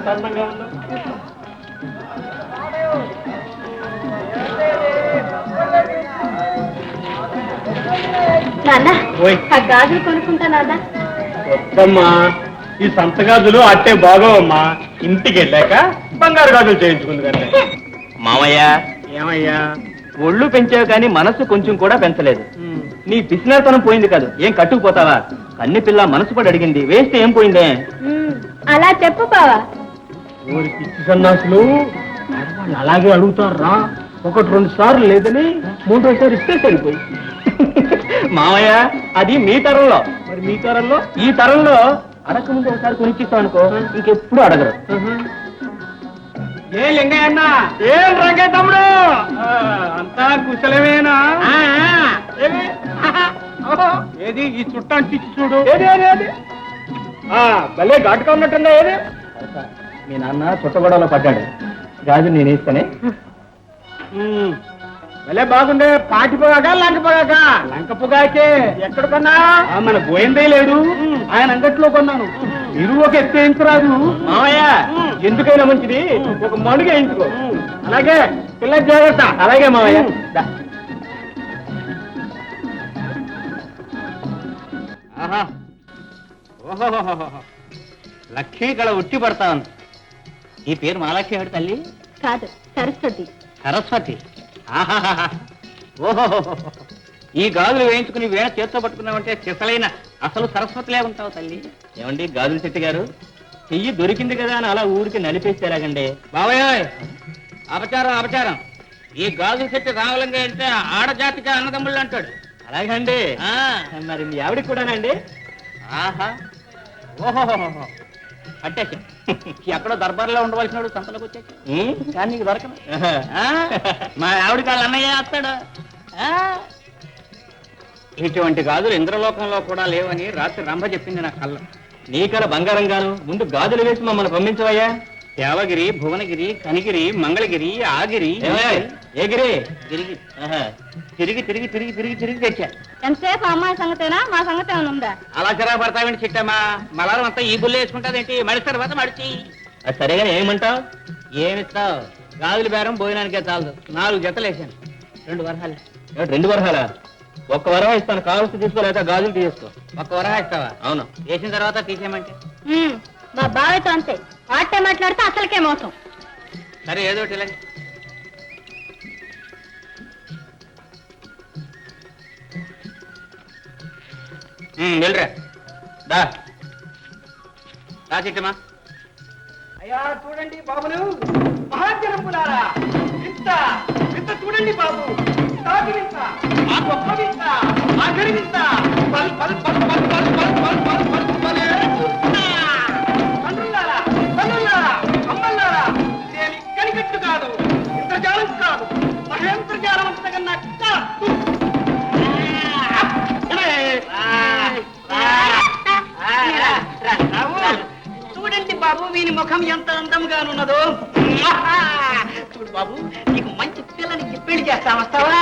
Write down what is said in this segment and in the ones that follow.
ఎంత అందంగా ఉందో. నాన్న ఆ గాజులు కొనుక్కుంటా నాన్న. వద్దమ్మా, ఈ సంత గాజులు అట్టే బాగోవమ్మా. ఇంటికి వెళ్ళాక బంగారు గాజులు చేయించుకుంది కంటే. మామయ్య, ఏమయ్యా? ఒళ్ళు పెంచావు కానీ మనసు కొంచెం కూడా పెంచలేదు. నీ పిసినారితనం పోయింది కాదు, ఏం కట్టుకుపోతావా? కన్ని పిల్ల మనసు పడి అడిగింది, వేస్తే ఏం పోయిందే? అలా చెప్పు బావా. ఊరి పిచ్చి సన్నాసులు ఆడవాళ్ళు అలాగే అడుగుతారా? 1-2 సార్లు లేదని 3వ ఇస్తే సరిపోయి. మామయ్య, అది మీ తరంలో. మరి మీ తరంలో? ఈ తరంలో అడగ ముందు ఒకసారి కొనిచ్చిస్తాం అనుకో, ఇంకెప్పుడు అడగరు. ఏ లింగయ్య అన్న, ఏం రంగయ్య తమ్ముడు, అంతా కుశలమేనా? ఏది ఈ చుట్టాన్ని చూడు. ఏది ఏది ఏది భలే ఘాటుగా ఉన్నట్టుందా? ఏది? మీ నాన్న చుట్టగొడవలో పడ్డాడు, గాజు నేను ఇస్తానే. భలే బాగుండే. పాటిపోగాక లంకపోగాక? లంకపోగాకే. ఎక్కడ కొన్నా? మన గోయందే లేడు, ఆయన అంగట్లో కొన్నాను. మీరు ఒక ఎత్తు వేయించరాదు మామయ్య, ఎందుకైనా మంచిది ఒక మడుగు వేయించుకో. అలాగే పిల్ల జాగ్రత్త. అలాగే మామయ్య. లక్ష్మీ కళ ఉట్టి పడతాను. ఈ పేరు మహాలక్ష్మి ఏమిటి తల్లి? కాదు, సరస్వతి. సరస్వతి. ఓహో, ఈ గాజులు వేయించుకుని వీణ చేత్తో పట్టుకున్నామంటే చిసలైన అసలు సరస్వతిలే ఉంటావు తల్లి. ఏమండి గాజుల శెట్టి గారు, చెయ్యి దొరికింది కదా అని అలా ఊరికి నలిపేస్తారాగండి. బాబాయ్, అపచారం అపచారం. ఈ గాజుల శెట్టి రావాలంగా అంటే ఆడజాతిగా అన్నదమ్ముళ్ళు అంటాడు. అలాగండి. మరి మీ ఆవిడికి కూడానండి? ఆహా, ఓహోహోహో, పట్టేసి ఎక్కడో దర్బార్లో ఉండవలసిన వాడు సంతలోకి వచ్చాక కానీ నీకు దొరకను. మా ఆవిడికి వాళ్ళ అన్నయ్య వస్తాడు. ఇటువంటి గాజులు ఇంద్రలోకంలో కూడా లేవని రాత్రి రంభ చెప్పింది నా కళ్ళ. నీ కళ బంగారం గాను, ముందు గాజులు వేసి మమ్మల్ని పంపించవయ్యా. దేవగిరి, భువనగిరి, కనిగిరి, మంగళగిరి, ఆగిరి, ఏ గిరి తిరిగి తిరిగి తిరిగి తిరిగి తిరిగి తిరిగి తెచ్చా. ఎంతసేపు అమ్మాయి సంగతేనా, మా సంగతి ఏమైనా ఉందా? అలా చిరా పడతావేంటి చిట్టమ్మా? మలారం అంతా ఈ బుల్లు వేసుకుంటాదేంటి? మడిసి తర్వాత మడిచి. అది సరేగా ఏమంటావు? ఏమిస్తావు? గాజులు బేరం భోజనానికే చాలదు. 4 జతలు వేసాను. 2 వరహాలు. 2 వరహాలా? 1 వరహా ఇస్తాను, కావాల్సి తీసుకోలేక గాజులు తీసుకో. 1 వరహా ఇస్తావా? అవును. వేసిన తర్వాత తీసేయమంటే? మా బావతో అంతే, ఆటే మాట్లాడితే అసలుకే మోసం. సరే, ఏదో ఒకటి ఇలాగే. వెళ్ళరా, దా చిట్టమ్మా. అయ్యా చూడండి బాబులు, మహాజనములారా, వింత వింత చూడండి బాబు. వింత, ఆ గొప్ప వింత, ఆఖరి వింత. పల్ పల్ పల్ పల్ పల్ పల్ పల్ పల్ పల్ పలే. తల్లులారా, తల్లులారా, అమ్మలారా, నేను కనికట్టు కాదు, ఇంద్రజాలం కాదు, మహేంద్రజాలం అంతకన్నా కాదు. చూడండి బాబు, వీని ముఖం ఎంత అందంగానున్నదో. చూడు బాబు, నీకు మంచి పిల్లనికి పెళ్లి చేస్తా, వస్తావా?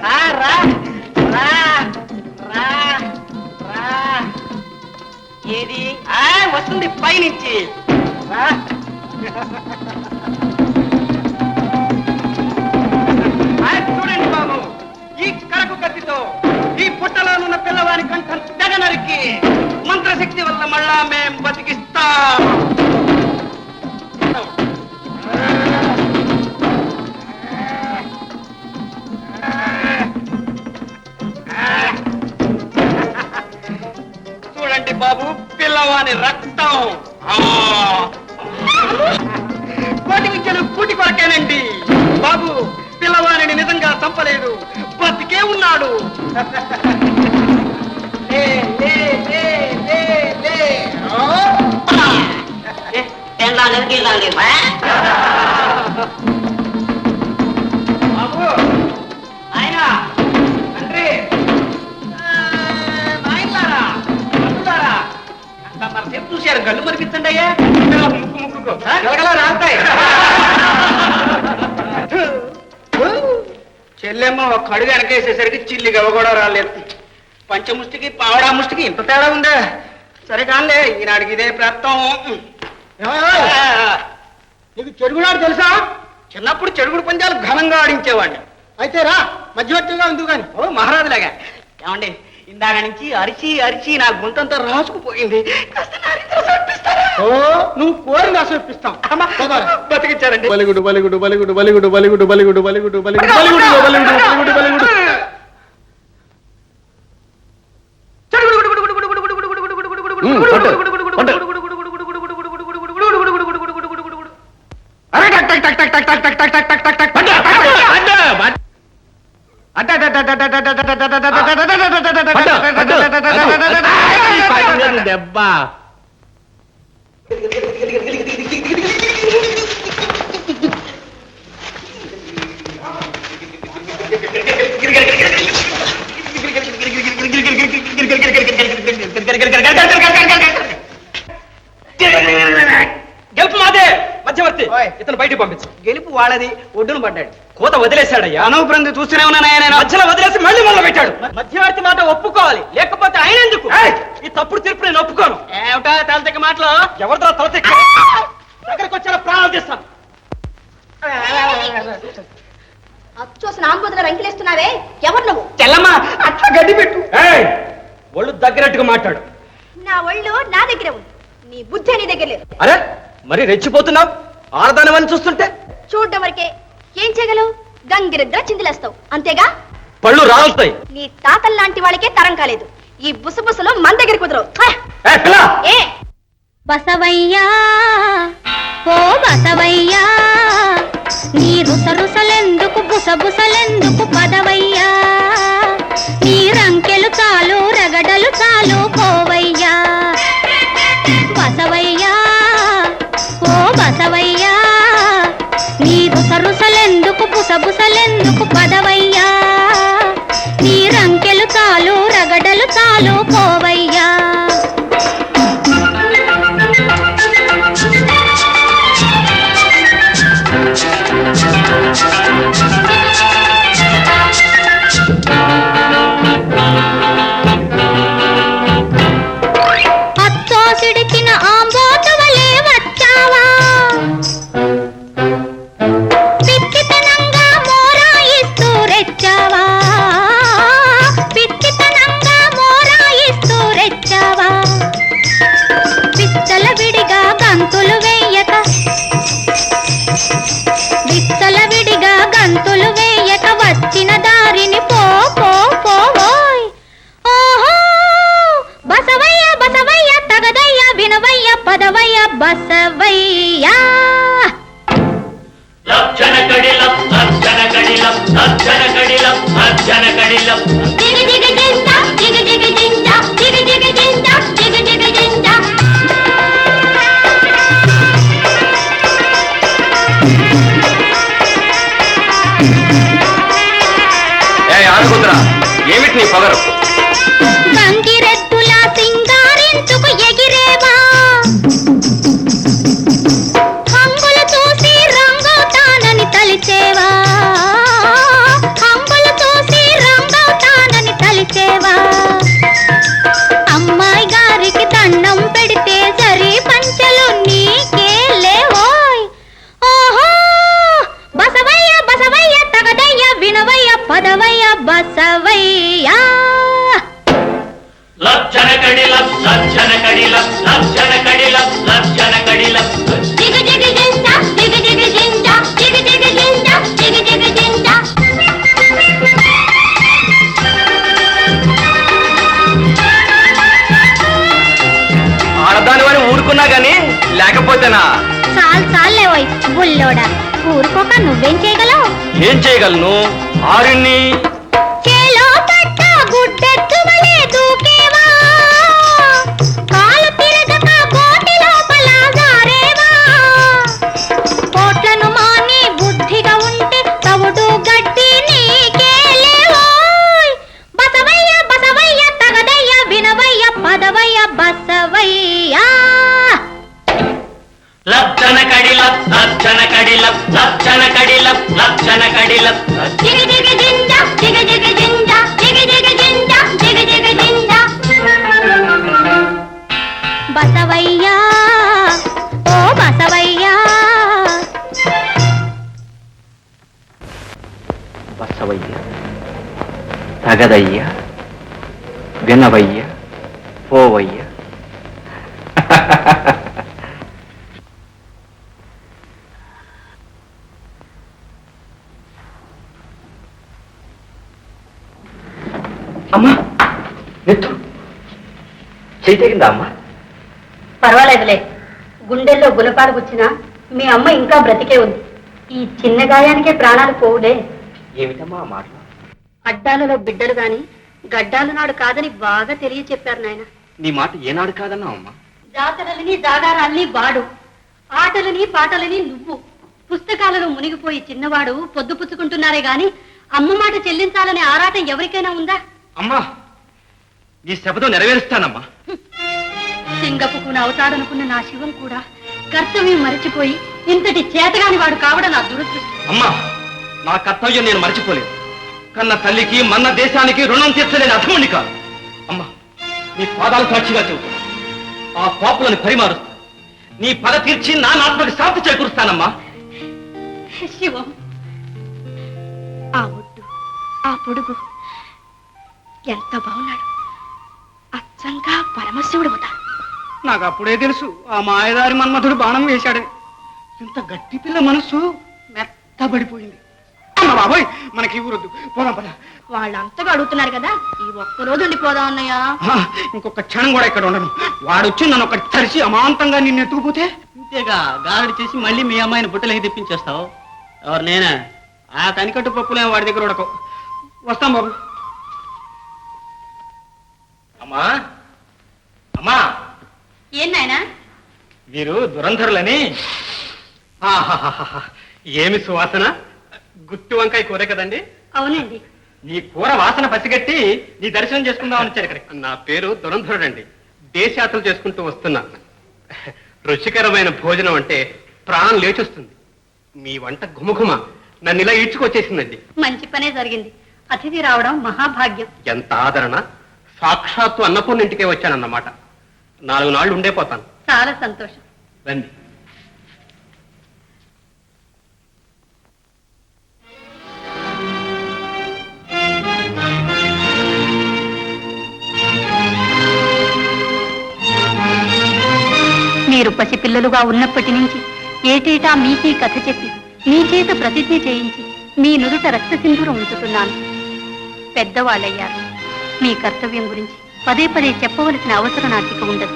రా రా రా రా. ఏది వస్తుంది పైనుంచి. చూడండి బాబు, ఈ కరకు కత్తితో ఈ పుట్టలోనున్న పిల్లవాని కంఠం తెగ నరికి మంత్రశక్తి వల్ల మళ్ళా మేం బతికిస్తాం. చూడండి బాబు, పిల్లవాని రక్తం. కోటి విద్యలు కూటి కొరకేనండి బాబు. పిల్లవాణిని నిజంగా చంపలేదు, బతికే ఉన్నాడు. బాబు, ఆయన తండ్రి, నాయనలారా, తల్లులారా, మరి సేపు చూశారు, గల్లు మరిపించండి అయ్యా. ముక్కు ముక్కుకో గలగలా రాస్తాయి. చెల్లెమ్మ ఒక కడుగు వెనకేసేసరికి చిల్లి గవ కూడా రాలేదు. పంచముష్టికి పావడా ముష్టికి ఇంత తేడా ఉందా? సరే కానిలే, ఈనాడికి ఇదే ప్రాప్తం. నీకు చెడుగుడాడు తెలుసా? చిన్నప్పుడు చెడుగుడు పందాలు ఘనంగా ఆడించేవాడిని. అయితే రా, మధ్యవర్తిగా ఉంది కానీ. ఓ మహారాజులాగా. ఏమండి, ఇందాక నుంచి అరిచి అరిచి నా గుంతంతా రాసుకుపోయింది. కాస్త నా రీతిలో సమర్పిస్తారా? ఓ, నువ్వు కోరిన ఆశిస్తాం. బతికిచ్చారండి. బలిగుడు బలిగుడు బలిగుడు బలిగుడు బలిగుడు బలిగుడు బలిగుడు బలిగుడు బలిగుడు బలిగుడు బలిగుడు బలిగుడు దెబ్బ. గెలుపు మాదే. మధ్యవర్తి, ఇతను బయటికి పంపించు. గెలుపు వాళ్ళది. ఒడ్డున పడ్డాడు. కోత వదిలేశాడయ్యా. అనవపరంది చూస్తూనే ఉన్నానయ్యా నేను. మధ్యలో వదిలేసి మళ్ళీ మొదలు పెట్టాడు. మధ్యవర్తి మాట ఒప్పుకోవాలి, లేకపోతే ఆయన ఎందుకు? ఈ తప్పుడు తీర్పు నేను ఒప్పుకోను. ఏమిటా తలతెక్క మాటలు? ఎవరితో తల తెక్క దగ్గరకు వచ్చారో ప్రాణాలు తీస్తాను. అచ్చోసిన ఆంబోతుల వెంకిలేస్తున్నావే, ఎవరు నువ్వు? చెల్లమ్మ, అట్లా గడ్డి పెట్టు. ఒళ్ళు దగ్గరట్టుగా మాట్లాడు. నా ఒళ్ళు నా దగ్గర ఉంది, నీ బుద్ధి నీ దగ్గర లేదు. అరే, మరి రెచ్చిపోతున్నావు? ఆడదానమని చూస్తుంటే చూడ్డం వరకే. ఏం చేయగలవు? గంగిరెద్ర చిందులేస్తావు, అంతేగా? పళ్ళు రాలుతాయి. నీ తాతల్లాంటి వాళ్ళకే తరం కాలేదు. ఈ బుసబుసలు మన దగ్గర కుదరవు. ఏ బసవయ్యా, ఓ బసవయ్యా, నీ రుసరుసలెందుకు బుసబుసలెందుకు పదవయ్యా, నీ రంకెలు చాలు రగడలు చాలు పోవయ్యా. బసవయ్యా, ఓ బసవయ్యా, నీ రుసరుసలెందుకు బుసబుసలెందుకు పదవయ్యా, నీ రంకెలు చాలు రగడలు చాలు పోవయ్యా. అచ్చోసిడిచిన ఆంబోతువలే వచ్చావా, పిచ్చితనంగా మోరాయిస్తూ రెచ్చావా, పిచ్చితనంగా మోరాయిస్తూ రెచ్చావా, విచ్చల విడిగా గంతులు వేయక, విచ్చల విడిగా గంతులు వేయక వచ్చిన దారిని పో పో పోవోయ్. ఓహో బసవయ్య బసవయ్య, తగదయ్య వినవయ్య పదవయ్య బసవయ్యా. జిగ జిగ జింజా, జిగ జిగ జింజా, జిగ జిగ జింజా, జిగ జిగ జింజా. ఏమిటి నీ పగరు? గంగిరెద్దులా సింగారించుకు ఎగిరేవా, హంగులు చూసి రంగవుతానని తలిచేవా, హంగులు చూసి రంగవుతానని తలిచేవా. అమ్మాయి గారికి దండం పెడితే సరి పంచలు నీకే లేవోయ్. ఓహో బసవయ్య బసవయ్య, తగదయ్య వినవయ్య పదవయ్య బసవయ్యా. జిగ జిగ జింజా, జిగ జిగ జింజా, జిగ జిగ జింజా, జిగ జిగ జింజా. ఆడదాని అని ఊరుకున్నా గానీ లేకపోతేనా? చాలేవోయ్ బుల్లోడా, ఊరుకోక నువ్వేం చేయగలవు? ఏం చేయగలను? ఆరుణ్ణి చేలో పట్ట గుడ్డెత్తువలే దూకేవా, కాలు తిరగక గోటి లోపల జారేవా, కోట్లను మాని బుద్ధిగా ఉంటే తవుడు గడ్డి నీకే లేవోయ్. బసవయ్య బసవయ్య, తగదయ్య వినవయ్య పదవయ్య బసవయ్యా. జిగ జిగ జింజా, జిగ జిగ జింజా, జిగ జిగ జింజా, జిగ జిగ జింజా. బసవయ్యా, ఓ తగదయ్యా, వినవయ్యా, పోవయ్యా. అమ్మా, నెత్తు చేయి తగిందా అమ్మా? పర్వాలేదులే, గుండెల్లో గులపాలు గుచ్చినా మీ అమ్మ ఇంకా బ్రతికే ఉంది. ఈ చిన్న గాయానికే ప్రాణాలు పోవులే. ఏమిటమ్మా ఆ మాటలు? అడ్డాలలో బిడ్డలు గాని గడ్డాలు నాడు కాదని బాగా తెలియ చెప్పారు నాయన. నీ మాట ఏనాడు కాదన్నావు అమ్మా? జాతరలని జాగారాల్ని వాడు, ఆటలని పాటలని నువ్వు, పుస్తకాలలో మునిగిపోయి చిన్నవాడు పొద్దు పుచ్చుకుంటున్నారే గాని అమ్మ మాట చెల్లించాలనే ఆరాటం ఎవరికైనా ఉందా? అమ్మా, నీ శపథం నెరవేరుస్తానమ్మా. సింగపుకుని అవుతాడనుకున్న నా శివం కూడా కర్తవ్యం మరచిపోయి ఇంతటి చేతగాని వాడు కావడం నా దురదృష్టం. అమ్మా, నా కర్తవ్యం నేను మర్చిపోలేదు. కన్న తల్లికి మన్న దేశానికి రుణం తీర్చలేని అధముని కాదు. అమ్మా, నీ పాదాలు సాక్షిగా చెబుతున్నా, ఆ పాపులను పరిమారుస్తా. నీ పద తీర్చి నా ఆత్మకి శాంతి చేకూరుస్తానమ్మా. శివం, ఆ ఒడ్డు, ఆ పొడుగు ఎంత బాగున్నాడు. అచ్చంగా పరమశివుడు అవుతాడు. నాకు అప్పుడే తెలుసు ఆ మాయదారి మన్మధుడు బాణం వేశాడని. ఇంత గట్టి పిల్ల మనస్సు మెత్తబడిపోయింది. అమ్మ బాబోయ్, మనకి ఊరొద్దు, పోదాం పద. వాళ్ళంతగా అడుగుతున్నారు కదా, ఈ ఒక్కరోజు ఉండిపోదాం అన్నయ్య. ఇంకొక క్షణం కూడా ఇక్కడ ఉండను. వాడొచ్చి నన్ను ఒక తరిచి అమాంతంగా నిన్ను ఎత్తుకుపోతే అంతేగా గారడి చేసి మళ్ళీ మీ అమ్మాయిని బుట్టలకి తెప్పించేస్తావు. ఎవరు నేనా? ఆ కనికట్టు పప్పులే వాడి దగ్గర ఉడకవు. వస్తాం బాబు. అమ్మా, అమ్మా, ఏం నాయనా? వీరు దురంధరులని. ఏమి సువాసన! గుత్తి వంకాయ కూర కదండి? అవునండి. నీ కూర వాసన పసిగట్టి నీ దర్శనం చేసుకుందామని వచ్చారు ఇక్కడ. నా పేరు దురంధరుడండి. దేశయాత్రలు చేసుకుంటూ వస్తున్నా. రుచికరమైన భోజనం అంటే ప్రాణం లేచొస్తుంది. మీ వంట ఘుమఘుమ నన్ను ఇలా ఈడ్చుకొచ్చేసిందండి. మంచి పనే జరిగింది. అతిథి రావడం మహాభాగ్యం. ఎంత ఆదరణ! సాక్షాత్తు అన్నపూర్ణ ఇంటికే వచ్చానన్నమాట. 4 నాళ్ళు ఉండే పోతాను. చాలా సంతోషం. రండి. మీరు పసిపిల్లలుగా ఉన్నప్పటి నుంచి ఏటేటా మీకీ కథ చెప్పి మీ చేత ప్రతిజ్ఞ చేయించి మీ నుదుట రక్త సింధూరం ఉంచుతున్నాను. పెద్దవాళ్ళయ్యారు. మీ కర్తవ్యం గురించి పదే పదే చెప్పవలసిన అవసరం నాకిక ఉండదు.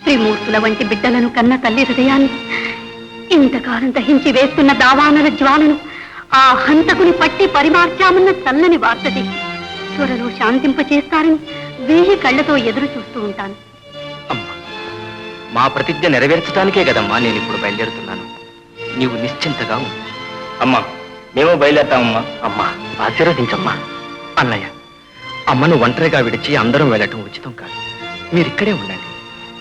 త్రిమూర్తుల వంటి బిడ్డలను కన్న తల్లి హృదయాన్ని ఇంతకాలం దహించి వేస్తున్న దావానల జ్వాలను ఆ హంతకుని పట్టి పరిమార్చామన్న చల్లని వార్త చేసి త్వరలో శాంతింపచేస్తారని 1000 కళ్ళతో ఎదురు చూస్తూ ఉంటాను. అమ్మా, మా ప్రతిజ్ఞ నెరవేర్చడానికే కదమ్మా నేను ఇప్పుడు బయలుదేరుతున్నాను. నీవు నిశ్చింతగా ఉండు. అమ్మా, మేము బయలుదేరుతామమ్మా. అమ్మా, ఆశీర్వదించమ్మా. అన్నయ్య, అమ్మను ఒంటరిగా విడిచి అందరం వెళ్ళటం ఉచితం కాదు. మీరిక్కడే ఉండండి.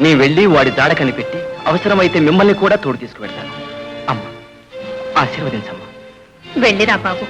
నీ వెళ్ళి వాడి దాడ కనిపెట్టి అవసరమైతే మిమ్మల్ని కూడా తోడు తీసుకువెళ్తాను. అమ్మా, ఆశీర్వదించమ్మా. వెళ్ళిరా బాబు.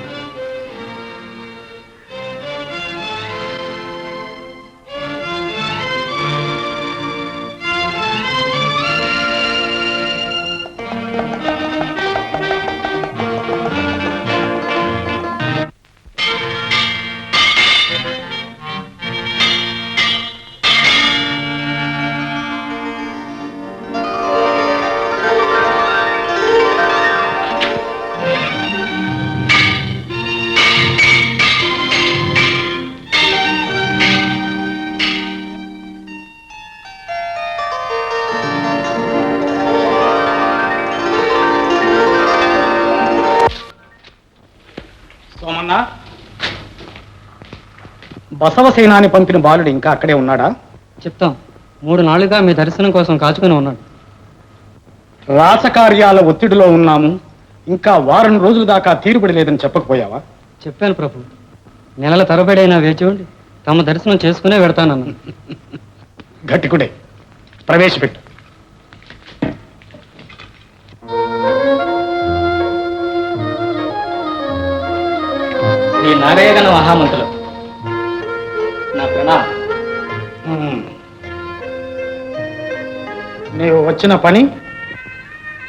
సోమన్న, బసవసేనాని పంపిన బాలుడు ఇంకా అక్కడే ఉన్నాడా? చెప్తాం. 3 నాళ్ళుగా మీ దర్శనం కోసం కాచుకుని ఉన్నాడు. రాసకార్యాల ఒత్తిడిలో ఉన్నాము, ఇంకా వారం రోజుల దాకా తీరుబడి లేదని చెప్పకపోయావా? చెప్పాను ప్రభు. నెలల తరబడైనా వేచి ఉండి తమ దర్శనం చేసుకునే పెడతానన్నాను. గట్టికుడే, ప్రవేశపెట్టు. శ్రీ నారాయణ మహామంతులు, నా ప్రణామం. నీవు వచ్చిన పని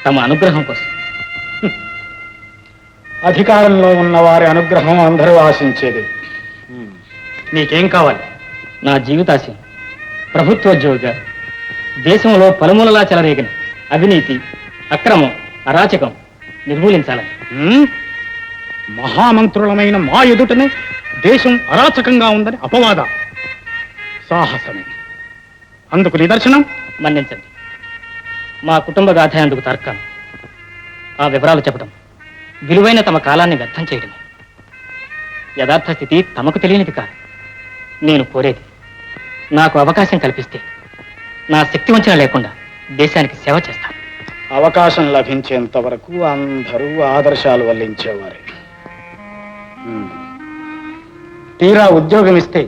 తమ అనుగ్రహం కోసం. అధికారంలో ఉన్న వారి అనుగ్రహం అందరూ ఆశించేది. నీకేం కావాలి? నా జీవితాశయం ప్రభుత్వోద్యోగిగా దేశంలో పలుమూలలా చెలరేగిన అవినీతి, అక్రమం, అరాచకం నిర్మూలించాలని. మహామంత్రులమైన మా ఎదుటనే దేశం అరాచకంగా ఉందని అపవాద సాహసమే. అందుకు నిదర్శనం? మన్నించండి, మా కుటుంబ గాథ అందుకు తర్కం. ఆ వివరాలు చెప్పడం విలువైన తమ కాలాన్ని వ్యర్థం చేయడమే. యథార్థ స్థితి తమకు తెలియనిది కాదు. నేను కోరేది, నాకు అవకాశం కల్పిస్తే నా శక్తి వంచన లేకుండా దేశానికి సేవ చేస్తాను. అవకాశం లభించేంత వరకు అందరూ ఆదర్శాలు వల్లించేవారే. తీరా ఉద్యోగం ఇస్తే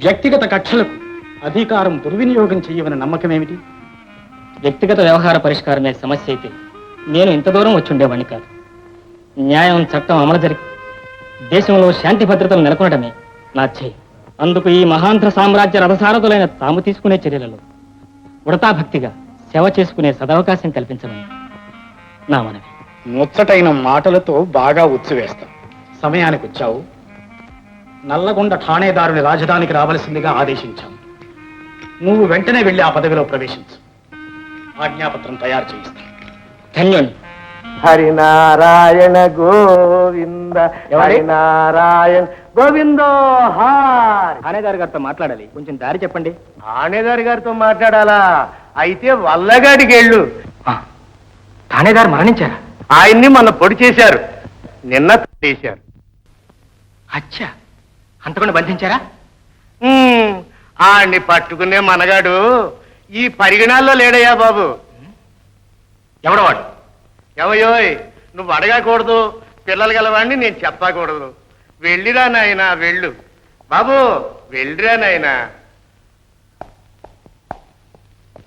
వ్యక్తిగత కక్షలకు అధికారం దుర్వినియోగం చేయవని నమ్మకం ఏమిటి? వ్యక్తిగత వ్యవహార పరిష్కారమే సమస్య అయితే నేను ఇంత దూరం వచ్చి ఉండేవాడిని కాదు. న్యాయం, చట్టం అమలు జరిగి దేశంలో శాంతి భద్రతలు నెలకొనడమే నా ధ్యేయం. అందుకు ఈ మహాంధ్ర సామ్రాజ్య రథసారథులైన తాము తీసుకునే చర్యలలో ఉడతాభక్తిగా సేవ చేసుకునే సదవకాశం కల్పించమని నా మనవి. ముచ్చటైన మాటలతో బాగా ఉత్సివేస్తాం. సమయానికి వచ్చావు. నల్లగొండ ఠాణేదారుని రాజధానికి రావలసిందిగా ఆదేశించాం. నువ్వు వెంటనే వెళ్ళి ఆ పదవిలో ప్రవేశించు. ఆజ్ఞాపత్రం తయారు చేయిస్తాం. ధన్యుణ్ణి. హరినారాయణ గోవింద, హరినారాయణ గోవిందో హార్. ఠాణేదారు గారితో మాట్లాడాలి, కొంచెం దారి చెప్పండి. ఠాణేదారి గారితో మాట్లాడాలా? అయితే వల్లగాడికి వెళ్ళు. ఠాణేదారు మరణించారా? ఆయన్ని మన పొడి చేశారు, నిన్న చేశారు. అచ్చా, అంతకుండా బంధించారా? ఆయన్ని పట్టుకునే మనగాడు ఈ పరిగణాల్లో లేడయ్యా బాబు. ఎవడవాడు? ఏమయ్యోయ్, నువ్వు అడగకూడదు, పిల్లలు గలవాడిని నేను చెప్పకూడదు. వెళ్ళిరా నాయనా, వెళ్ళు బాబు, వెళ్ళిరా నాయనా.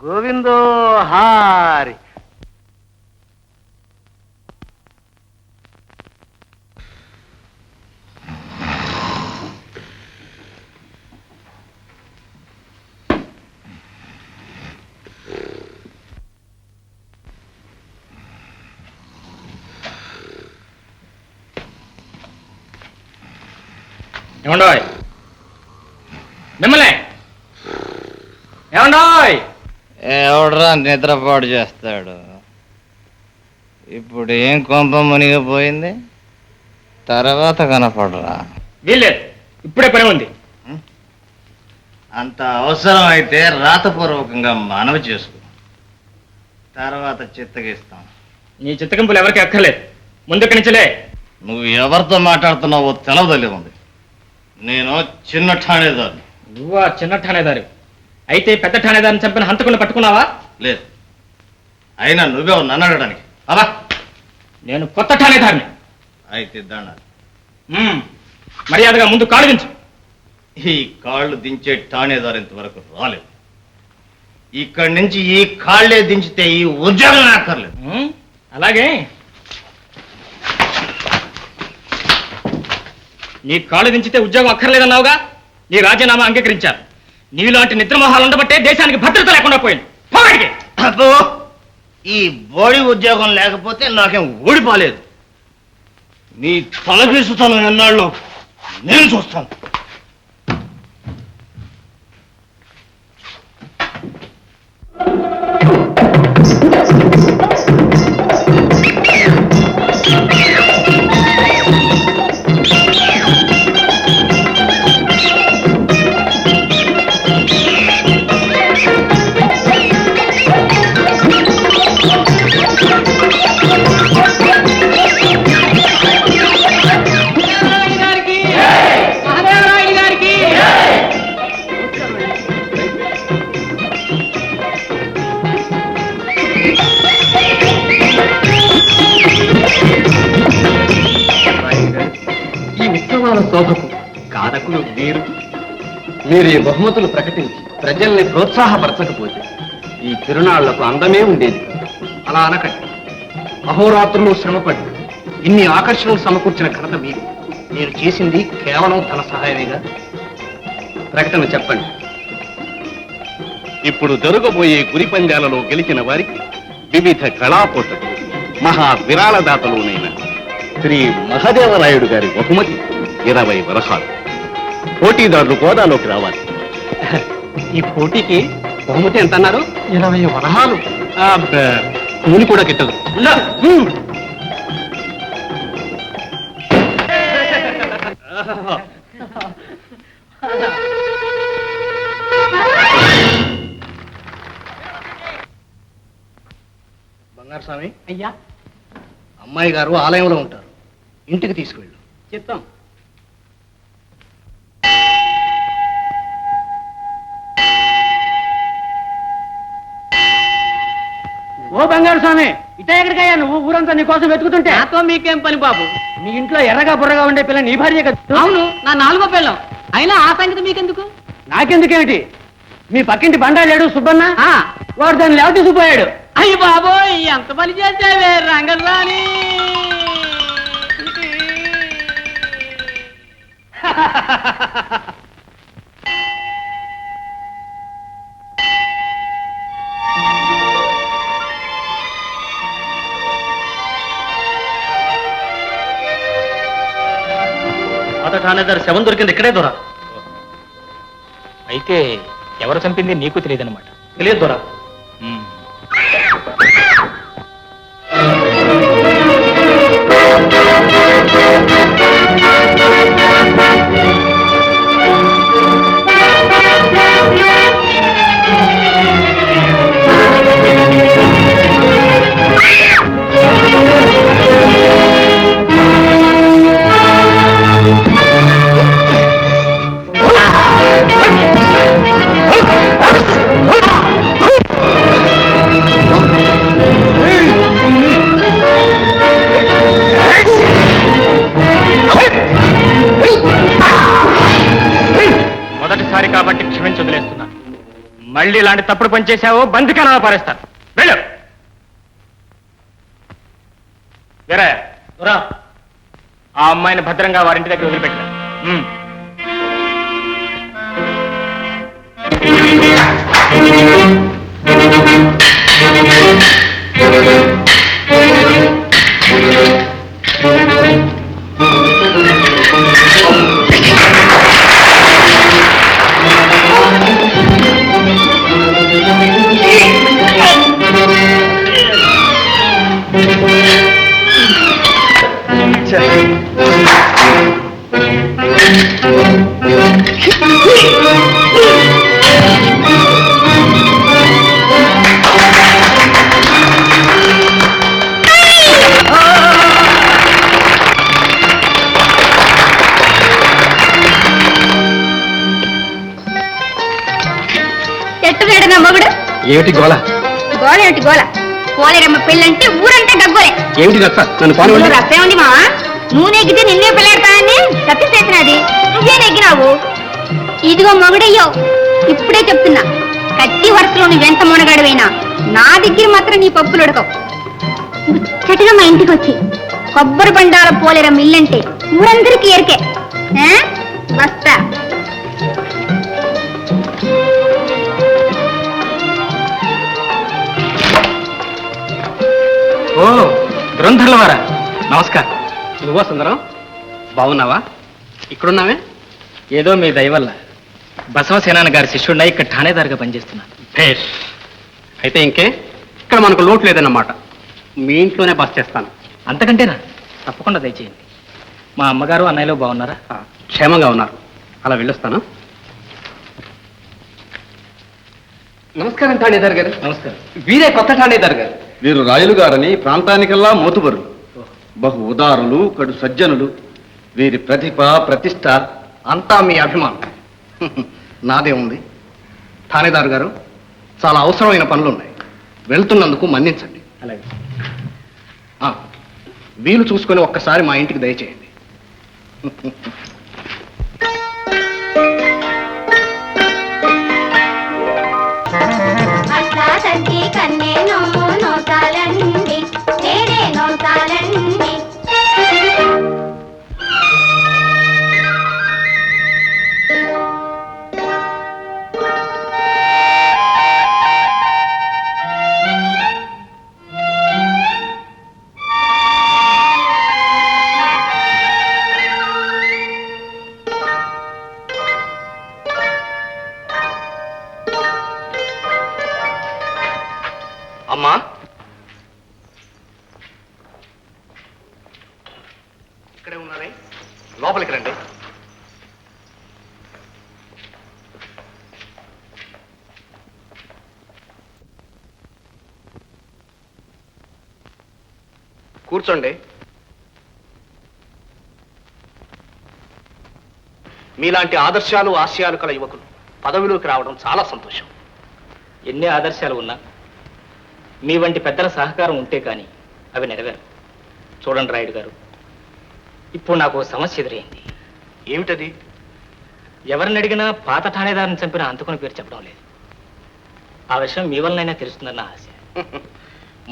గోవిందో హారి. ఏమండోయ్, మిమ్మల్ని ఏమండోయ్. ఎవడరా నిద్రపాటు చేస్తాడు? ఇప్పుడు ఏం కొంప మునిగిపోయింది, తర్వాత కనపడరా? వీల్లేదు, ఇప్పుడే పని ఉంది. అంత అవసరం అయితే రాతపూర్వకంగా మనవి చేసుకో, తర్వాత చిత్తగిస్తాం. నీ చిత్తగింపులు ఎవరికి అక్కర్లేదు, ముందుకు నుంచిలే. నువ్వు ఎవరితో మాట్లాడుతున్నావో తెలవదలే ఉంది. నేను చిన్న ఠాణేదారు. నువ్వా చిన్న ఠాణేదారు? అయితే పెద్ద ఠాణేదారిని చంపిన హంతకులను పట్టుకున్నావా? లేదు. అయినా నువ్వే నన్ను అడగడానికి. అలా నేను కొత్త ఠాణేదారిని. అయితే దండాలి. మర్యాదగా ముందు కాళ్ళు దించు. ఈ కాళ్ళు దించే ఠాణేదారు ఇంతవరకు రాలేదు. ఇక్కడి నుంచి ఈ కాళ్లే దించితే ఈ ఉద్యోగం అక్కర్లేదు. అలాగే నీ కాళ్ళు దించితే ఉద్యోగం అక్కర్లేదన్నావుగా, నీ రాజీనామా అంగీకరించారు. నీలాంటి నిద్రమోహాలు ఉండబట్టే దేశానికి భద్రత లేకుండా పోయింది. అబ్బో, ఈ బోడి ఉద్యోగం లేకపోతే నాకేం ఊడిపోలేదు. నీ తలపీసుతాను ఎన్నాళ్ళు నేను చూస్తాను. శోభకు కారకులు మీరు ఈ బహుమతులు ప్రకటించి ప్రజల్ని ప్రోత్సాహపరచకపోతే ఈ తిరునాళ్లకు అందమే ఉండేది. అలా అనకండి. అహోరాత్రులు శ్రమపడి ఇన్ని ఆకర్షణలు సమకూర్చిన ఘనత మీరు. నేను చేసింది కేవలం తన సహాయమేగా. ప్రకటన చెప్పండి. ఇప్పుడు జరగబోయే గురి పందాలలో గెలిచిన వారికి వివిధ కళాపోషకులు, మహా విరాళదాతలునైన శ్రీ మహాదేవరాయుడు గారి బహుమతి 20 వరహాలు. పోటీదారులు హోదాలోకి రావాలి. ఈ పోటీకి బహుమతి ఎంత అన్నారు? 20 వరహాలు. కూలి కూడా గిట్టదు. బంగారు స్వామి, అయ్యా అమ్మాయి గారు ఆలయంలో ఉంటారు, ఇంటికి తీసుకువెళ్ళు. చెప్తాం. ఓ బంగారు స్వామి, ఇట ఎక్కడికయ్యా నువ్వు? ఊరంతా నీ కోసం వెతుకుతుంటే. నాతో మీకేం పని బాబు? మీ ఇంట్లో ఎర్రగా బుర్రగా ఉండే పిల్ల నీ భార్య కదా? అవును, నా 4వ పెళ్ళం. అయినా ఆ సంగతి మీకెందుకు? నాకెందుకేమిటి? మీ పక్కింటి బండా లేడు సుబ్బన్న, వాడు దాన్ని లేవ తీసుకుపోయాడు. అయ్యి బాబోయ్, ఎంత పని చేసావే రంగరాని. ఠాణేదారు శవం దొరికింది ఇక్కడే దొరా. అయితే ఎవరు చంపింది నీకు తెలియదన్నమాట? తెలియదు దొరా. మొదటిసారి కాబట్టి క్షమించి వదిలేస్తున్నాను. మళ్ళీ ఇలాంటి తప్పుడు పని చేశావో బందికానాలు పారేస్తాను. వెళ్ళు. వేరే ఆ అమ్మాయిని భద్రంగా వారింటి దగ్గర వదిలిపెట్టిన. ఏమిటి గోళ? గోళ ఏమిటి గోళ? పోలేరమ్మ పెళ్ళంటే ఊరంటే గగ్గోలే. ఏమిటి రక్త? నన్ను పాల్గొని రక్తం ఉంది మావా. నువ్వు నెగ్గితే నిన్నే పెళ్ళాడతానని సత్యం చేసినది నువ్వే నెగ్గినావు. ఇదిగో మొగుడయ్యో, ఇప్పుడే చెప్తున్నా, కత్తి వరుసలో నువ్వెంత మునగాడివైనా నా దగ్గర మాత్రం నీ పప్పులు ఉడకవు. ముచ్చటగా మా ఇంటికి వచ్చి కొబ్బరి బండాల పోలేరమ్మ ఇల్లంటే ఊరందరికీ ఎరికే. వస్తా. ఓ దురంధర్ల వారా, నమస్కారం. నువ్వా సుందరం? బాగున్నావా? ఇక్కడున్నావే? ఏదో మీ దయ వల్ల బసవసేనాని గారి శిష్యుడిన ఇక్కడ ఠాణేదారుగా పనిచేస్తున్నాను. భేష్. అయితే ఇంకే, ఇక్కడ మనకు లోటు లేదన్నమాట. మీ ఇంట్లోనే బస్ చేస్తాను. అంతకంటేనా? తప్పకుండా దయచేయండి. మా అమ్మగారు అన్నయ్యలో బాగున్నారా? క్షేమంగా ఉన్నారు. అలా వెళ్ళొస్తాను. నమస్కారం ఠాణేదారు గారు. నమస్కారం. వీరే కొత్త ఠాణేదారు గారు. వీరు రాయలు గారని ప్రాంతానికల్లా మోతుబరు, బహు ఉదారులు, కడు సజ్జనులు. వీరి ప్రతిభ ప్రతిష్ట అంతా మీ అభిమానం. నాదే ఉంది. ఠాణేదారు గారు, చాలా అవసరమైన పనులున్నాయి. వెళ్తున్నందుకు మన్నించండి. అలాగే. వీలు చూసుకొని ఒక్కసారి మా ఇంటికి దయచేయండి. కన్నే నోతాలండి, నేనే నోతాలండి. అమ్మా, ఇక్కడే ఉన్నారే, లోపలికి రండి. కూర్చోండి. మీలాంటి ఆదర్శాలు ఆశయాలు కల యువకులు పదవిలోకి రావడం చాలా సంతోషం. ఎన్ని ఆదర్శాలు ఉన్నా మీ వంటి పెద్దల సహకారం ఉంటే కానీ అవి నెరవేరు. చూడండి రాయుడు గారు, ఇప్పుడు నాకు సమస్య ఎదురైంది. ఏమిటది? ఎవరిని అడిగినా పాత ఠాణేదారుని చంపిన అంతకుని పేరు చెప్పడం లేదు. ఆ విషయం మీ వల్లనైనా తెలుస్తుందన్న ఆశ.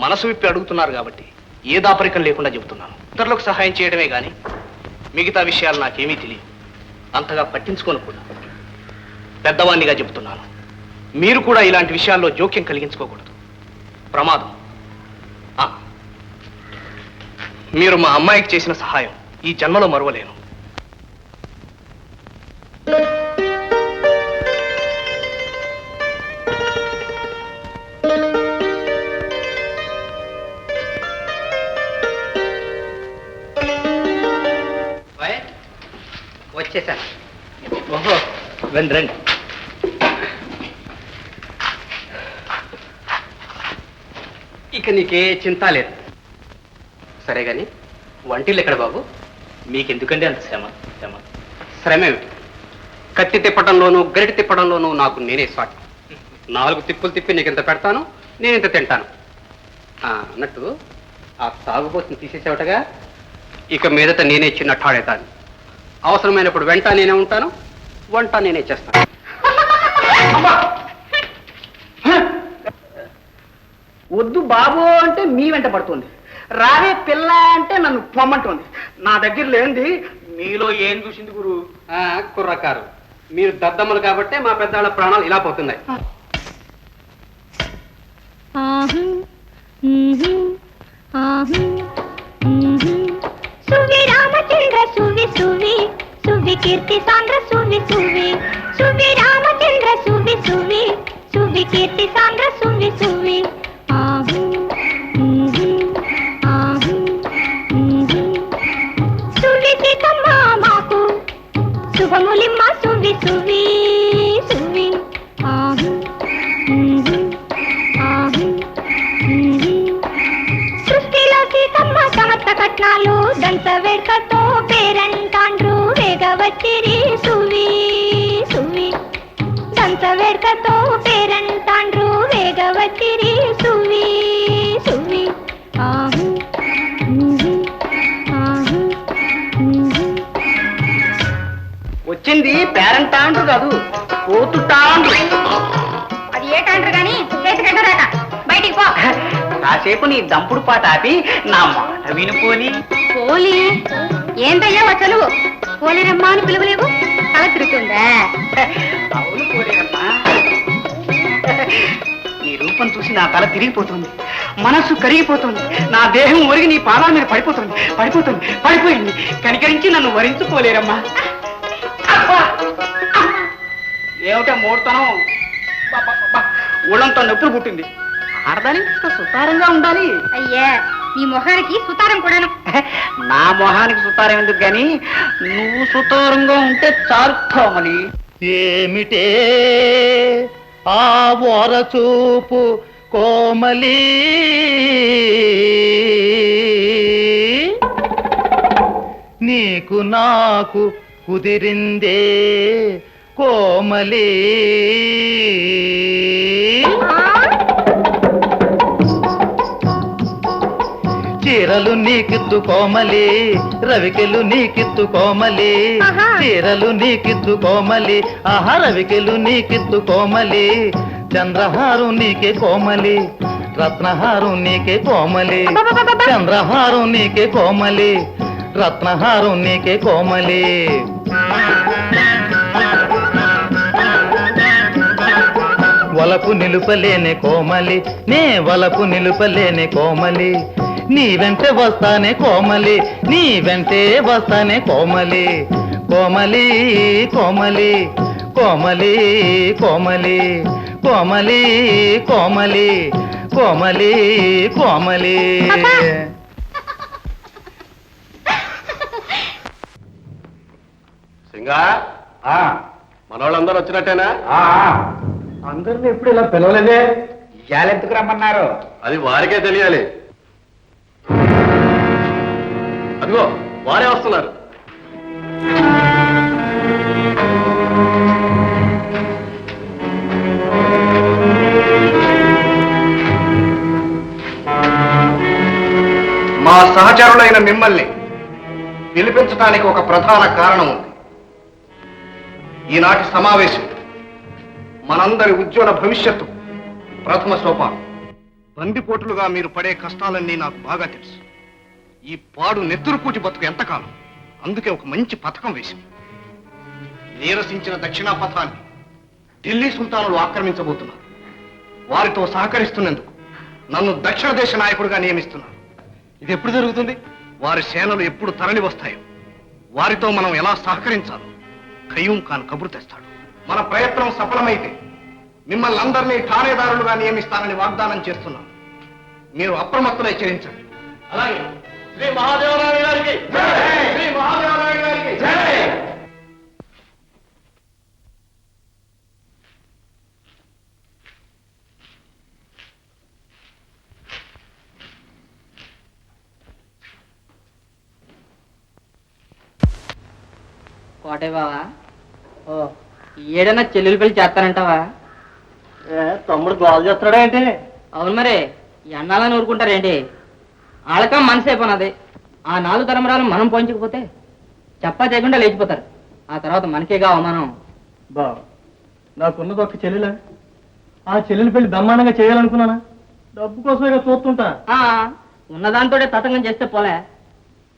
మనసు విప్పి అడుగుతున్నారు కాబట్టి ఏ దాపరికం లేకుండా చెబుతున్నాను. ఇతరులకు సహాయం చేయడమే గాని మిగతా విషయాలు నాకేమీ తెలియదు, అంతగా పట్టించుకోను కూడా. పెద్దవాణ్ణిగా చెబుతున్నాను, మీరు కూడా ఇలాంటి విషయాల్లో జోక్యం కలిగించుకోకూడదు, ప్రమాదం. మీరు మా అమ్మాయికి చేసిన సహాయం ఈ జన్మలో మరువలేను. వచ్చేసాను. ఓహో, రండి రండి. ఇక నీకే చింత లేదు. సరే గాని వంటిల్లు ఎక్కడ బాబు? మీకెందుకండి అంత శ్రమ? శ్రమేమిటి? కత్తి తిప్పడంలోనూ గరిటి తిప్పడంలోనూ నాకు నేనే సాటి. 4 తిప్పులు తిప్పి నీకు ఇంత పెడతాను, నేను ఇంత తింటాను. అన్నట్టు ఆ తాగుబోతుని తీసేసావుటగా, ఇక మీదట నేనే చిన్నట్టాడేతాను. అవసరమైనప్పుడు వెంట నేనే ఉంటాను, వంట నేనే చేస్తాను. వద్దు బాబు అంటే మీ వెంట పడుతుంది, రావే పిల్ల అంటే నన్ను పొమ్మంటుంది. నా దగ్గర లేనిది మీలో ఏం చూసింది గురు? కుర్రకారు, మీరు దద్దమ్మలు కాబట్టే మా పెద్దవాళ్ళ ప్రాణాలు ఇలా పోతున్నాయి. సువి రామచంద్ర సువి సువి సువి కీర్తి సాంద్ర సువి సువి సువి రామచంద్ర సువి సువి సువి కీర్తి సాంద్ర సువి సువి సువి సీతమ్మ మాకు శుభములిమ్మ సువి సువి సువి సృష్టిలో సీతమ్మ సమర్థ కట్నాలు దంత వేడుకతో పేరంటాండ్రు వేగవచ్చిరి సువి సువి దంత వేడుకతో పేరంటాండ్రు వేగవచ్చిరి సువి సువి వచ్చింది పేరెంట్ టాండ్రు కాదు, కోతు టాండ్రు. అది ఏ టాండ్రు గాని చేతి కట్టరాక బయటికి పో. కాసేపు నీ దంపుడు పాట ఆపి నా మాట వినుకోని. పోలి ఏందయ్యా వచ్చలు పోలేరమ్మా అని పిలువలేవు, తల తిరుగుతుందా? అవును పోలేరమ్మా, నీ రూపం చూసి నా తల తిరిగిపోతుంది, మనస్సు కరిగిపోతుంది, నా దేహం ఒరిగి నీ పాదాల మీద పడిపోయింది. కనికరించి నన్ను వరించుకోలేరమ్మా. ఏమిటా మూడతనం? ఊళ్ళంతా నొప్పులు పుట్టింది. ఆడదానికి సుతారంగా ఉండాలి. అయ్యా, నీ మొహానికి సుతారం కూడాను. నా మొహానికి సుతారం ఎందుకు గాని, నువ్వు సుతారంగా ఉంటే చాలుకోమని. ఏమిటే ఆ వరచూపు కోమలి, నీకు నాకు కుదిరిందే కోమలి. చీరలు నీకిత్తు కోమలి, రవికెలు నీకిత్తు కోమలి. చీరలు నీకిత్తు కోమలి, ఆహా రవికెలు నీకిత్తు కోమలి. చంద్రహారం నీకే కోమలి, రత్నహారం నీకే కోమలి. చంద్రహారం నీకే కోమలి, రత్నహారం నీకే కోమలి. వలపు నిలుపలేని కోమలి, నే వలపు నిలుపలేని కోమలి. నీ వెంటే వస్తానే కోమలి, నీ వెంటే వస్తానే కోమలి. కోమలి కోమలి కోమలి కోమలి కోమలి కోమలి కోమలి కోమలి సింగా మనోళ్ళందరూ వచ్చినట్టేనా అందరిని ఎప్పుడు ఇలా పిలవలేదే ఇవాళ ఎందుకు రమ్మన్నారు? అది వారికే తెలియాలి. అదిగో వారే వస్తున్నారు. మా సహచరులైన మిమ్మల్ని పిలిపించడానికి ఒక ప్రధాన కారణం ఉంది. ఈనాటి సమావేశం మనందరి ఉజ్వల భవిష్యత్తు ప్రథమ సోపానం. బందిపోటులుగా మీరు పడే కష్టాలన్నీ నాకు బాగా తెలుసు. ఈ పాడు నెత్తురుపూటి బతుకు ఎంతకాలం? అందుకే ఒక మంచి పథకం వేసింది. నీరసించిన దక్షిణా పథాన్ని ఢిల్లీ సుల్తానులు ఆక్రమించబోతున్నారు. వారితో సహకరిస్తున్నందుకు నన్ను దక్షిణ దేశ నాయకుడిగా నియమిస్తున్నారు. ఇది ఎప్పుడు జరుగుతుంది? వారి సేనలు ఎప్పుడు తరలి వస్తాయో, వారితో మనం ఎలా సహకరించాలో ఖయూం ఖాన్ కబురు తెస్తాడు. మన ప్రయత్నం సఫలమైతే మిమ్మల్ని అందరినీ ఠాణేదారులుగా నియమిస్తానని వాగ్దానం చేస్తున్నాను. మీరు అప్రమత్తులై చెల్లించండి. అలాగే శ్రీ మహాదేవరాయ గారికి జై! శ్రీ మహాదేవరాయ గారికి జై! కోటే బావా, ఏడన్నా చెల్లెలు పెళ్లి చేస్తానంటావా? తమ్ముడు గోల్ చేస్తాడా ఏంటి? అవును మరి, ఈ అన్నాలని ఊరుకుంటారేంటి? ఆళ్ళక మనసు అయిపోయినది. ఆ 4 తరంబరాలు మనం పోయించకపోతే చెప్పా చేయకుండా లేచిపోతారు. ఆ తర్వాత మనకేగా అవమానం. బా, నాకున్నది ఒక చెల్లెలా? ఆ చెల్లెలు పెళ్లి బ్రహ్మాండంగా చేయాలనుకున్నానా? డబ్బు కోసమే చూస్తుంటా. ఉన్నదాంతోనే తతంగం చేస్తే పోలే.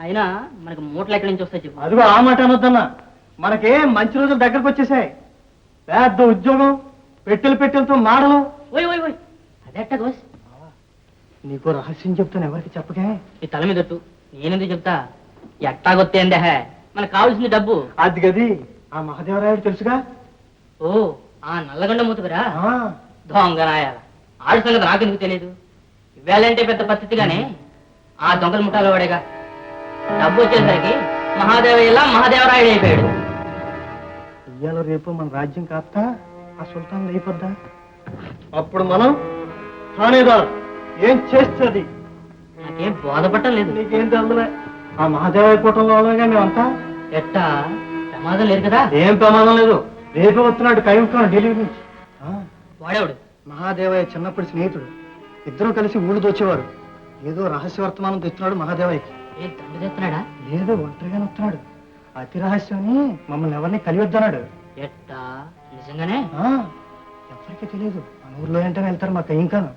అయినా మనకి మూటలు ఎక్కడి నుంచి వస్తాయి చెప్పు. అదిగో ఆ మాట అనొద్దన్నా. మనకే మంచి రోజులు దగ్గరకు వచ్చేసాయి. పెద్ద ఉద్యోగం, పెట్టెలతో మాడలు. ఓయ్ ఓయ్ ఓయ్, అదెట్ట గోస్? నీకు రహస్యం చెప్తాను, ఎవరికి చెప్పకే. ఈ తల మీద నేనెందుకు చెప్తా? ఎట్టాగొత్తేందే మనకు కావాల్సింది డబ్బు. అది గది ఆ మహాదేవరాయుడు తెలుసుగా? ఓ, ఆ నల్లగొండ మూతుకురా దొంగరాయ. ఆడి సంగతి నాకెందుకు తెలియదు? ఇవ్వాలంటే పెద్ద పద్ధతిగానే ఆ దొంగల ముఠాలో వాడేగా. డబ్బు వచ్చేసరికి మహాదేవయ్యలా మహాదేవరాయుడు అయిపోయాడు. ఇయ్యాల రేపు మన రాజ్యం కాస్తా ఆ సుల్తాన్ అయిపోద్దా? అప్పుడు మనం ఠాణేదార్ ఏం చేస్తుంది? నాకేం బోధపట్టం లేదు. నీకేం తెలుదులే. ఆ మహాదేవయ్య కూటంలో మేమంతా. ఎట్టా ప్రమాదం లేదు కదా? ఏం ప్రమాదం లేదు. రేపే వస్తున్నాడు కైంకాన్ ఢిల్లీ నుంచి. వాడేవాడు మహాదేవయ్య చిన్నప్పటి స్నేహితుడు. ఇద్దరు కలిసి ఊళ్ళు దోచేవారు. ఏదో రహస్య వర్తమానం తెస్తున్నాడు మహాదేవయ్యకి. ఏం తండ్రి తెస్తున్నాడా? లేదో ఒంటరిగానే వస్తున్నాడు. అతి రహస్యం మమ్మల్ని ఎవరిని కలియొద్దన్నాడు. ఎట్టా నిజంగానే? ఎవరికి తెలియదు. మన ఊర్లో ఏంటనే వెళ్తారు మా కైంకాన్.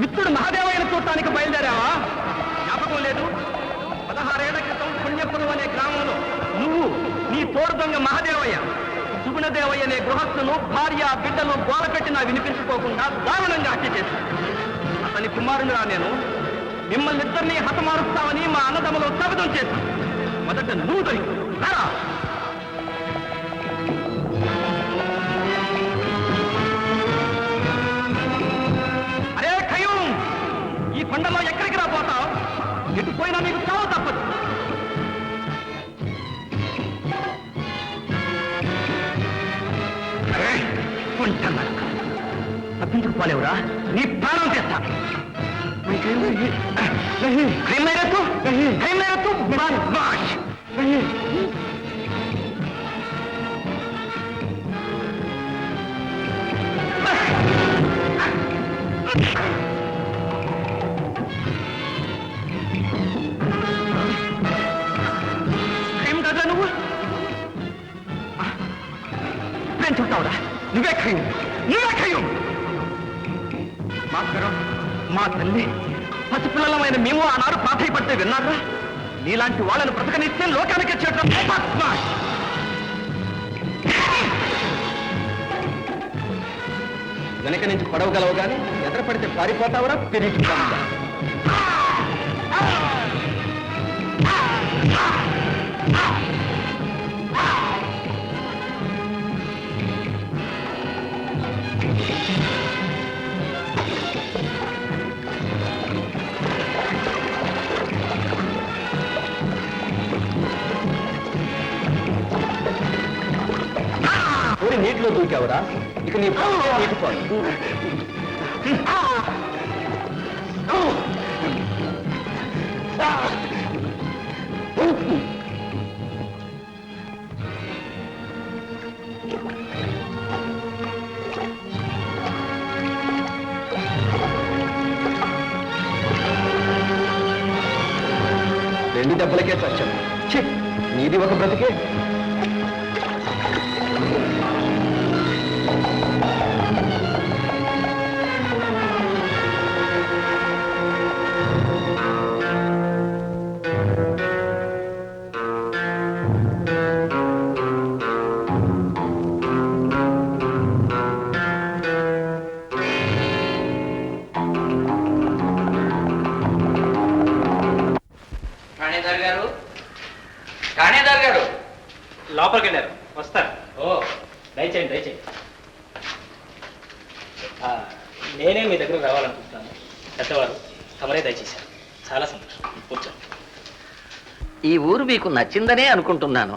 మిత్రుడు మహాదేవయ్యను చూడటానికి బయలుదేరావా? జ్ఞాపకం లేదు? 16 ఏళ్ల క్రితం పుణ్యపురం అనే గ్రామంలో నువ్వు, నీ తోడు దొంగ మహాదేవయ్య, సుగుణదేవయ్య అనే గృహస్థును భార్య బిడ్డలు గోల పెట్టినా వినిపించుకోకుండా దారుణంగా హత్య చేశాను. అతని కుమారునిరా నేను. మిమ్మల్ని ఇద్దరినీ హతమారుస్తామని మా అన్నదమ్ములు శపథం చేశాను. మొదట నువ్వు దొరికి ఈ కొండలో ఎక్కడికి రాపోతావు? ఎటు పోయినా నీకు చావు తప్పదు. ఉంటాను తప్పించుకుపోలేవురా నీ ప్రాణం చేస్తాను ఏం కదా నువ్వు నేను చూస్తావురా నువ్వే ఖయం మాస్కరం మా తల్లి పసిపిల్లలమైన మేము ఆనాడు ప్రాధాయపడితే విన్నారా నీలాంటి వాళ్ళను బ్రతకనిస్తే లోకానికి చేయడం వెనక నుంచి పడవగలవు కానీ ఎదురు పడితే పారిపోతావురా తిరిగి నీటిలో దూకావురా ఇక నీ నీటిపోయి రెండు దెబ్బలకే సత్యం నీది ఒక బ్రతికే లోపలికి వెళ్ళారు వస్తారు ఓ దయచేయండి దయచేయండి నేనే మీ దగ్గరకు రావాలనుకుంటున్నాను పెద్దవారు తమరే దయచేశారు చాలా సంతోషం కూర్చోండి ఈ ఊరు మీకు నచ్చిందనే అనుకుంటున్నాను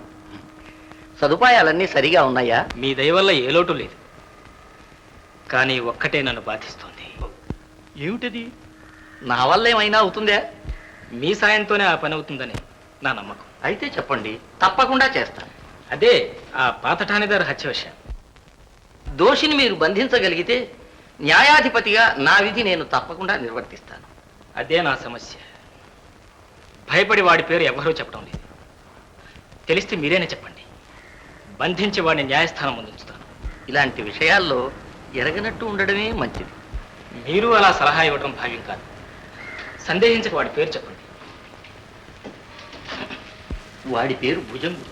సదుపాయాలన్నీ సరిగా ఉన్నాయా మీ దయ వల్ల ఏ లోటు లేదు కానీ ఒక్కటే నన్ను బాధిస్తోంది ఏమిటది నా వల్ల ఏమైనా అవుతుందా మీ సాయంతోనే ఆ పని అవుతుందని నా నమ్మకం అయితే చెప్పండి తప్పకుండా చేస్తాను అదే ఆ పాత ఠాణేదారు హత్య విషయం దోషిని మీరు బంధించగలిగితే న్యాయాధిపతిగా నా విధి నేను తప్పకుండా నిర్వర్తిస్తాను అదే నా సమస్య భయపడి వాడి పేరు ఎవరూ చెప్పడం లేదు తెలిస్తే మీరేనే చెప్పండి బంధించి వాడిని న్యాయస్థానం ముందుంచుతాను ఇలాంటి విషయాల్లో ఎరగనట్టు ఉండడమే మంచిది మీరు అలా సలహా ఇవ్వడం భావ్యం కాదు సందేహించక వాడి పేరు చెప్పండి వాడి పేరు భుజంగుడు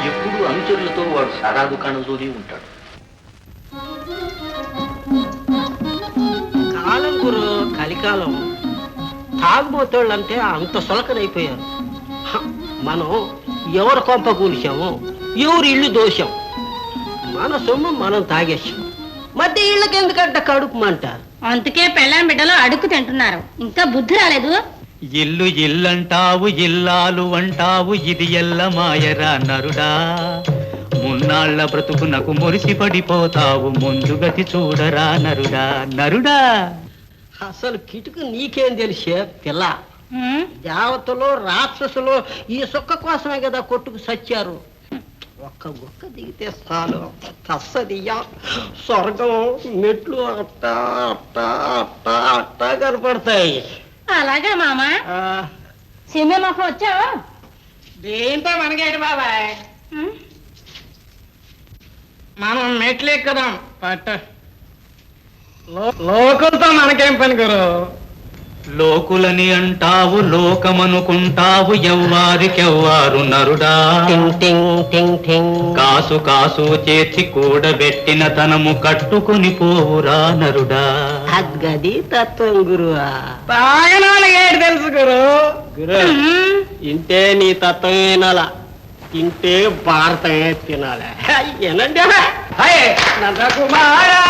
ఎప్పుడు అనుచరులతో వాడు సారా దుకాణంలోనే ఉంటాడు కాలం గురు కలికాలం తాగుబోతోళ్ళంటే అంత సులకనైపోయారు మనం ఎవరు కొంప కూల్చాము ఎవరు ఇల్లు దోశాం మన సొమ్ము మనం తాగేసాం మధ్య ఇళ్ళకి ఎందుకంట కడుపు మంట అందుకే పెళ్ళాం బిడ్డలు అడుక్కు తింటున్నారు ఇంకా బుద్ధి రాలేదు ఇల్లు ఇల్లంటావు ఇల్లాలు అంటావు ఇది ఎల్ల మాయరా నరుడా మున్నాళ్ల బ్రతుకునకు మురిసి పడిపోతావు ముందు గతి చూడరా నరుడా నరుడా అసలు కిటుకు నీకేం తెలిసే పిల్ల దేవతలు రాక్షసులు ఈ సుక్క కోసమే కదా కొట్టుకు సచ్చారు ఒక్క గుక్క దిగితే చాలు తస్సదియ్యా స్వర్గం మెట్లు అట్టా అట్టా అట్టా అట్టా కనపడతాయి అలాగే మామ సిమ్మె మొక్క వచ్చావా దేంతో మనకేటి బాబాయ్ మనం మెట్లు ఎక్కుదాం పట్ట లోకంతో మనకేం పని గురు లోకులని అంటావు లోకమనుకుంటావు ఎవ్వారికెవ్వారు నరుడా కాసు కాసు చేర్చి కూడబెట్టిన ధనము కట్టుకుని పోవురా నరుడా అద్గది తత్వం గురువా బాగా ఏడు తెలుసు గురు గురు ఇంటే నీ తత్వం వినాలా తింటే భారతమే తినాలి ఏనండి నందకుమారా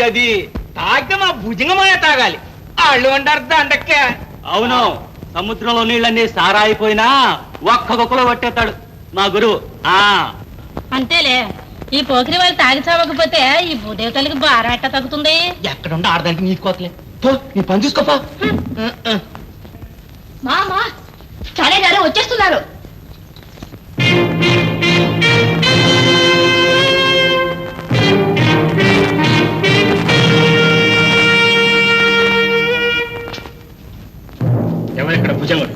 గది తాగితే మా భుజంగమాయ తాగాలి వాళ్ళు అంటారు దండక్క. అవును, సముద్రంలో నీళ్ళన్నీ సారా అయిపోయినా ఒక్కొక్కలో పట్టేస్తాడు మా గురువు. అంతేలే, ఈ పోకిరి వాళ్ళు తాగి చావకపోతే ఈ భూదేవతలకి భారం ఎట్ట తగ్గుతుంది? ఎక్కడుంటే ఆడదానికి నీకు కోతలే. నీ పని చూసుకోపా. మామా చాలే గారు వచ్చేస్తున్నారు. ఎవరిక్కడ భుజంగుడు?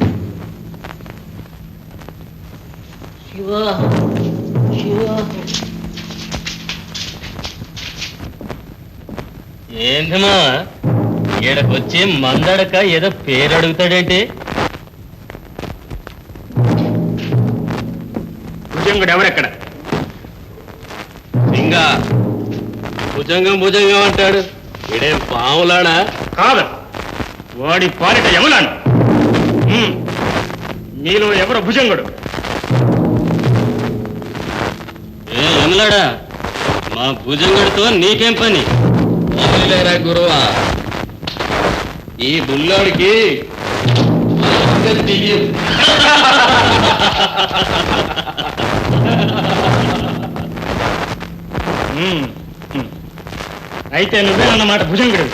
ఏంటమ్మా ఈడకొచ్చి మందడక ఏదో పేరు అడుగుతాడేంటి? భుజంగుడు ఎవరెక్కడ? ఇంకా భుజంగం భుజంగం అంటాడు. ఈడేం పాములాడా? కాదు, వాడి పాలిట యములాను. మీలో ఎవరు భుజంగుడు? ఏ యములాడా, మా భుజంగడితో నీకేం పని? లేరా గురువా, ఈ బుల్లోడికి అయితే నువ్వేనన్నమాట భుజంగుడు.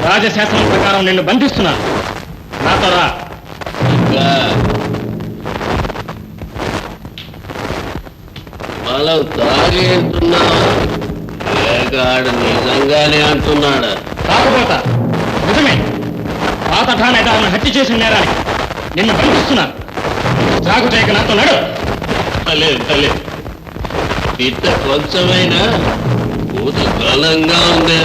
రాజశాసనం ప్రకారం నిన్ను బంధిస్తున్నాను. నాతో రా. మనం తాగి అంటున్నావా లేక ఆడు నిజంగానే అంటున్నాడా? కాకపోతా నిజమే. పాత ఠాణేదారులను హత్య చేసిన నేరానికి నిన్ను బంధిస్తున్నాను. జాగు చేయక నాతో నడు. లేదు లేదు, పిట్ట కొంచెమైనా పూత బలంగా ఉంది.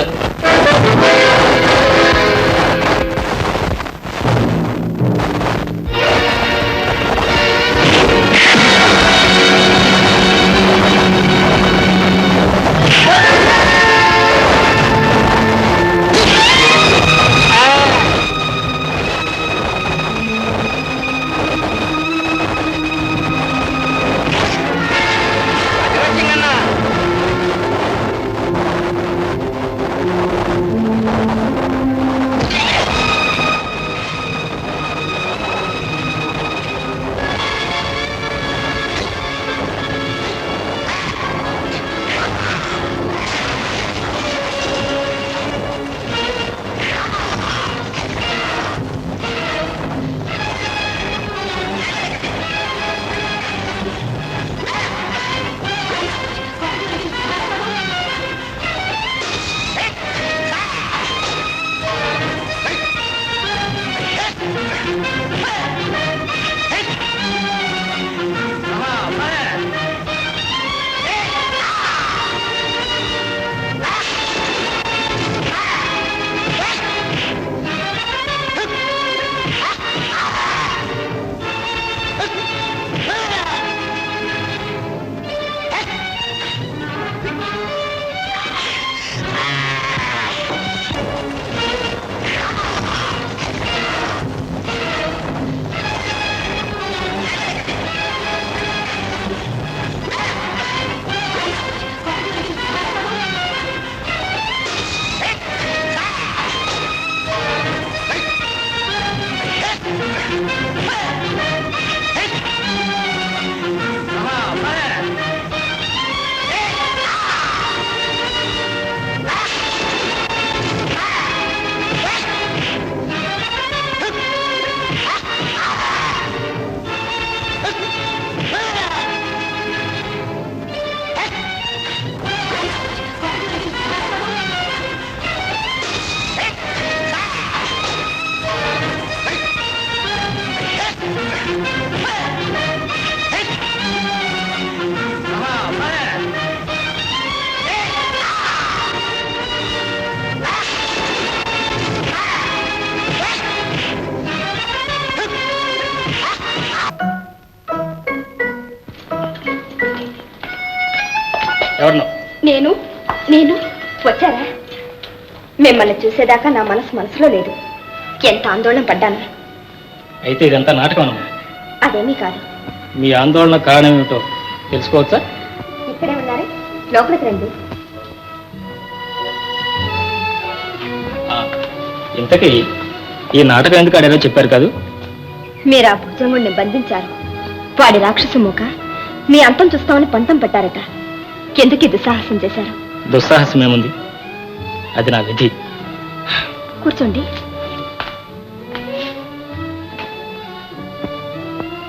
ఎవరినో? నేను నేను వచ్చారా? మిమ్మల్ని చూసేదాకా నా మనసులో లేదు. ఎంత ఆందోళన పడ్డాను. అయితే ఇదంతా నాటకం అన్నమాట. అదేమీ కాదు. మీ ఆందోళన కారణం ఏమిటో తెలుసుకోవచ్చా? ఇక్కడే ఉన్నారే, లోపలికి రండి. ఇంతకీ ఈ నాటకం ఎందుకు ఆడారో చెప్పారు కాదు? మీరు ఆ భుజంగుడిని బంధించారు. వాడి రాక్షస మూక మీ అంతం చూస్తామని పంతం పెట్టారట. ఎందుకు దుస్సాహసం చేశారు? దుస్సాహసం ఏముంది, అది నా విధి. కూర్చోండి.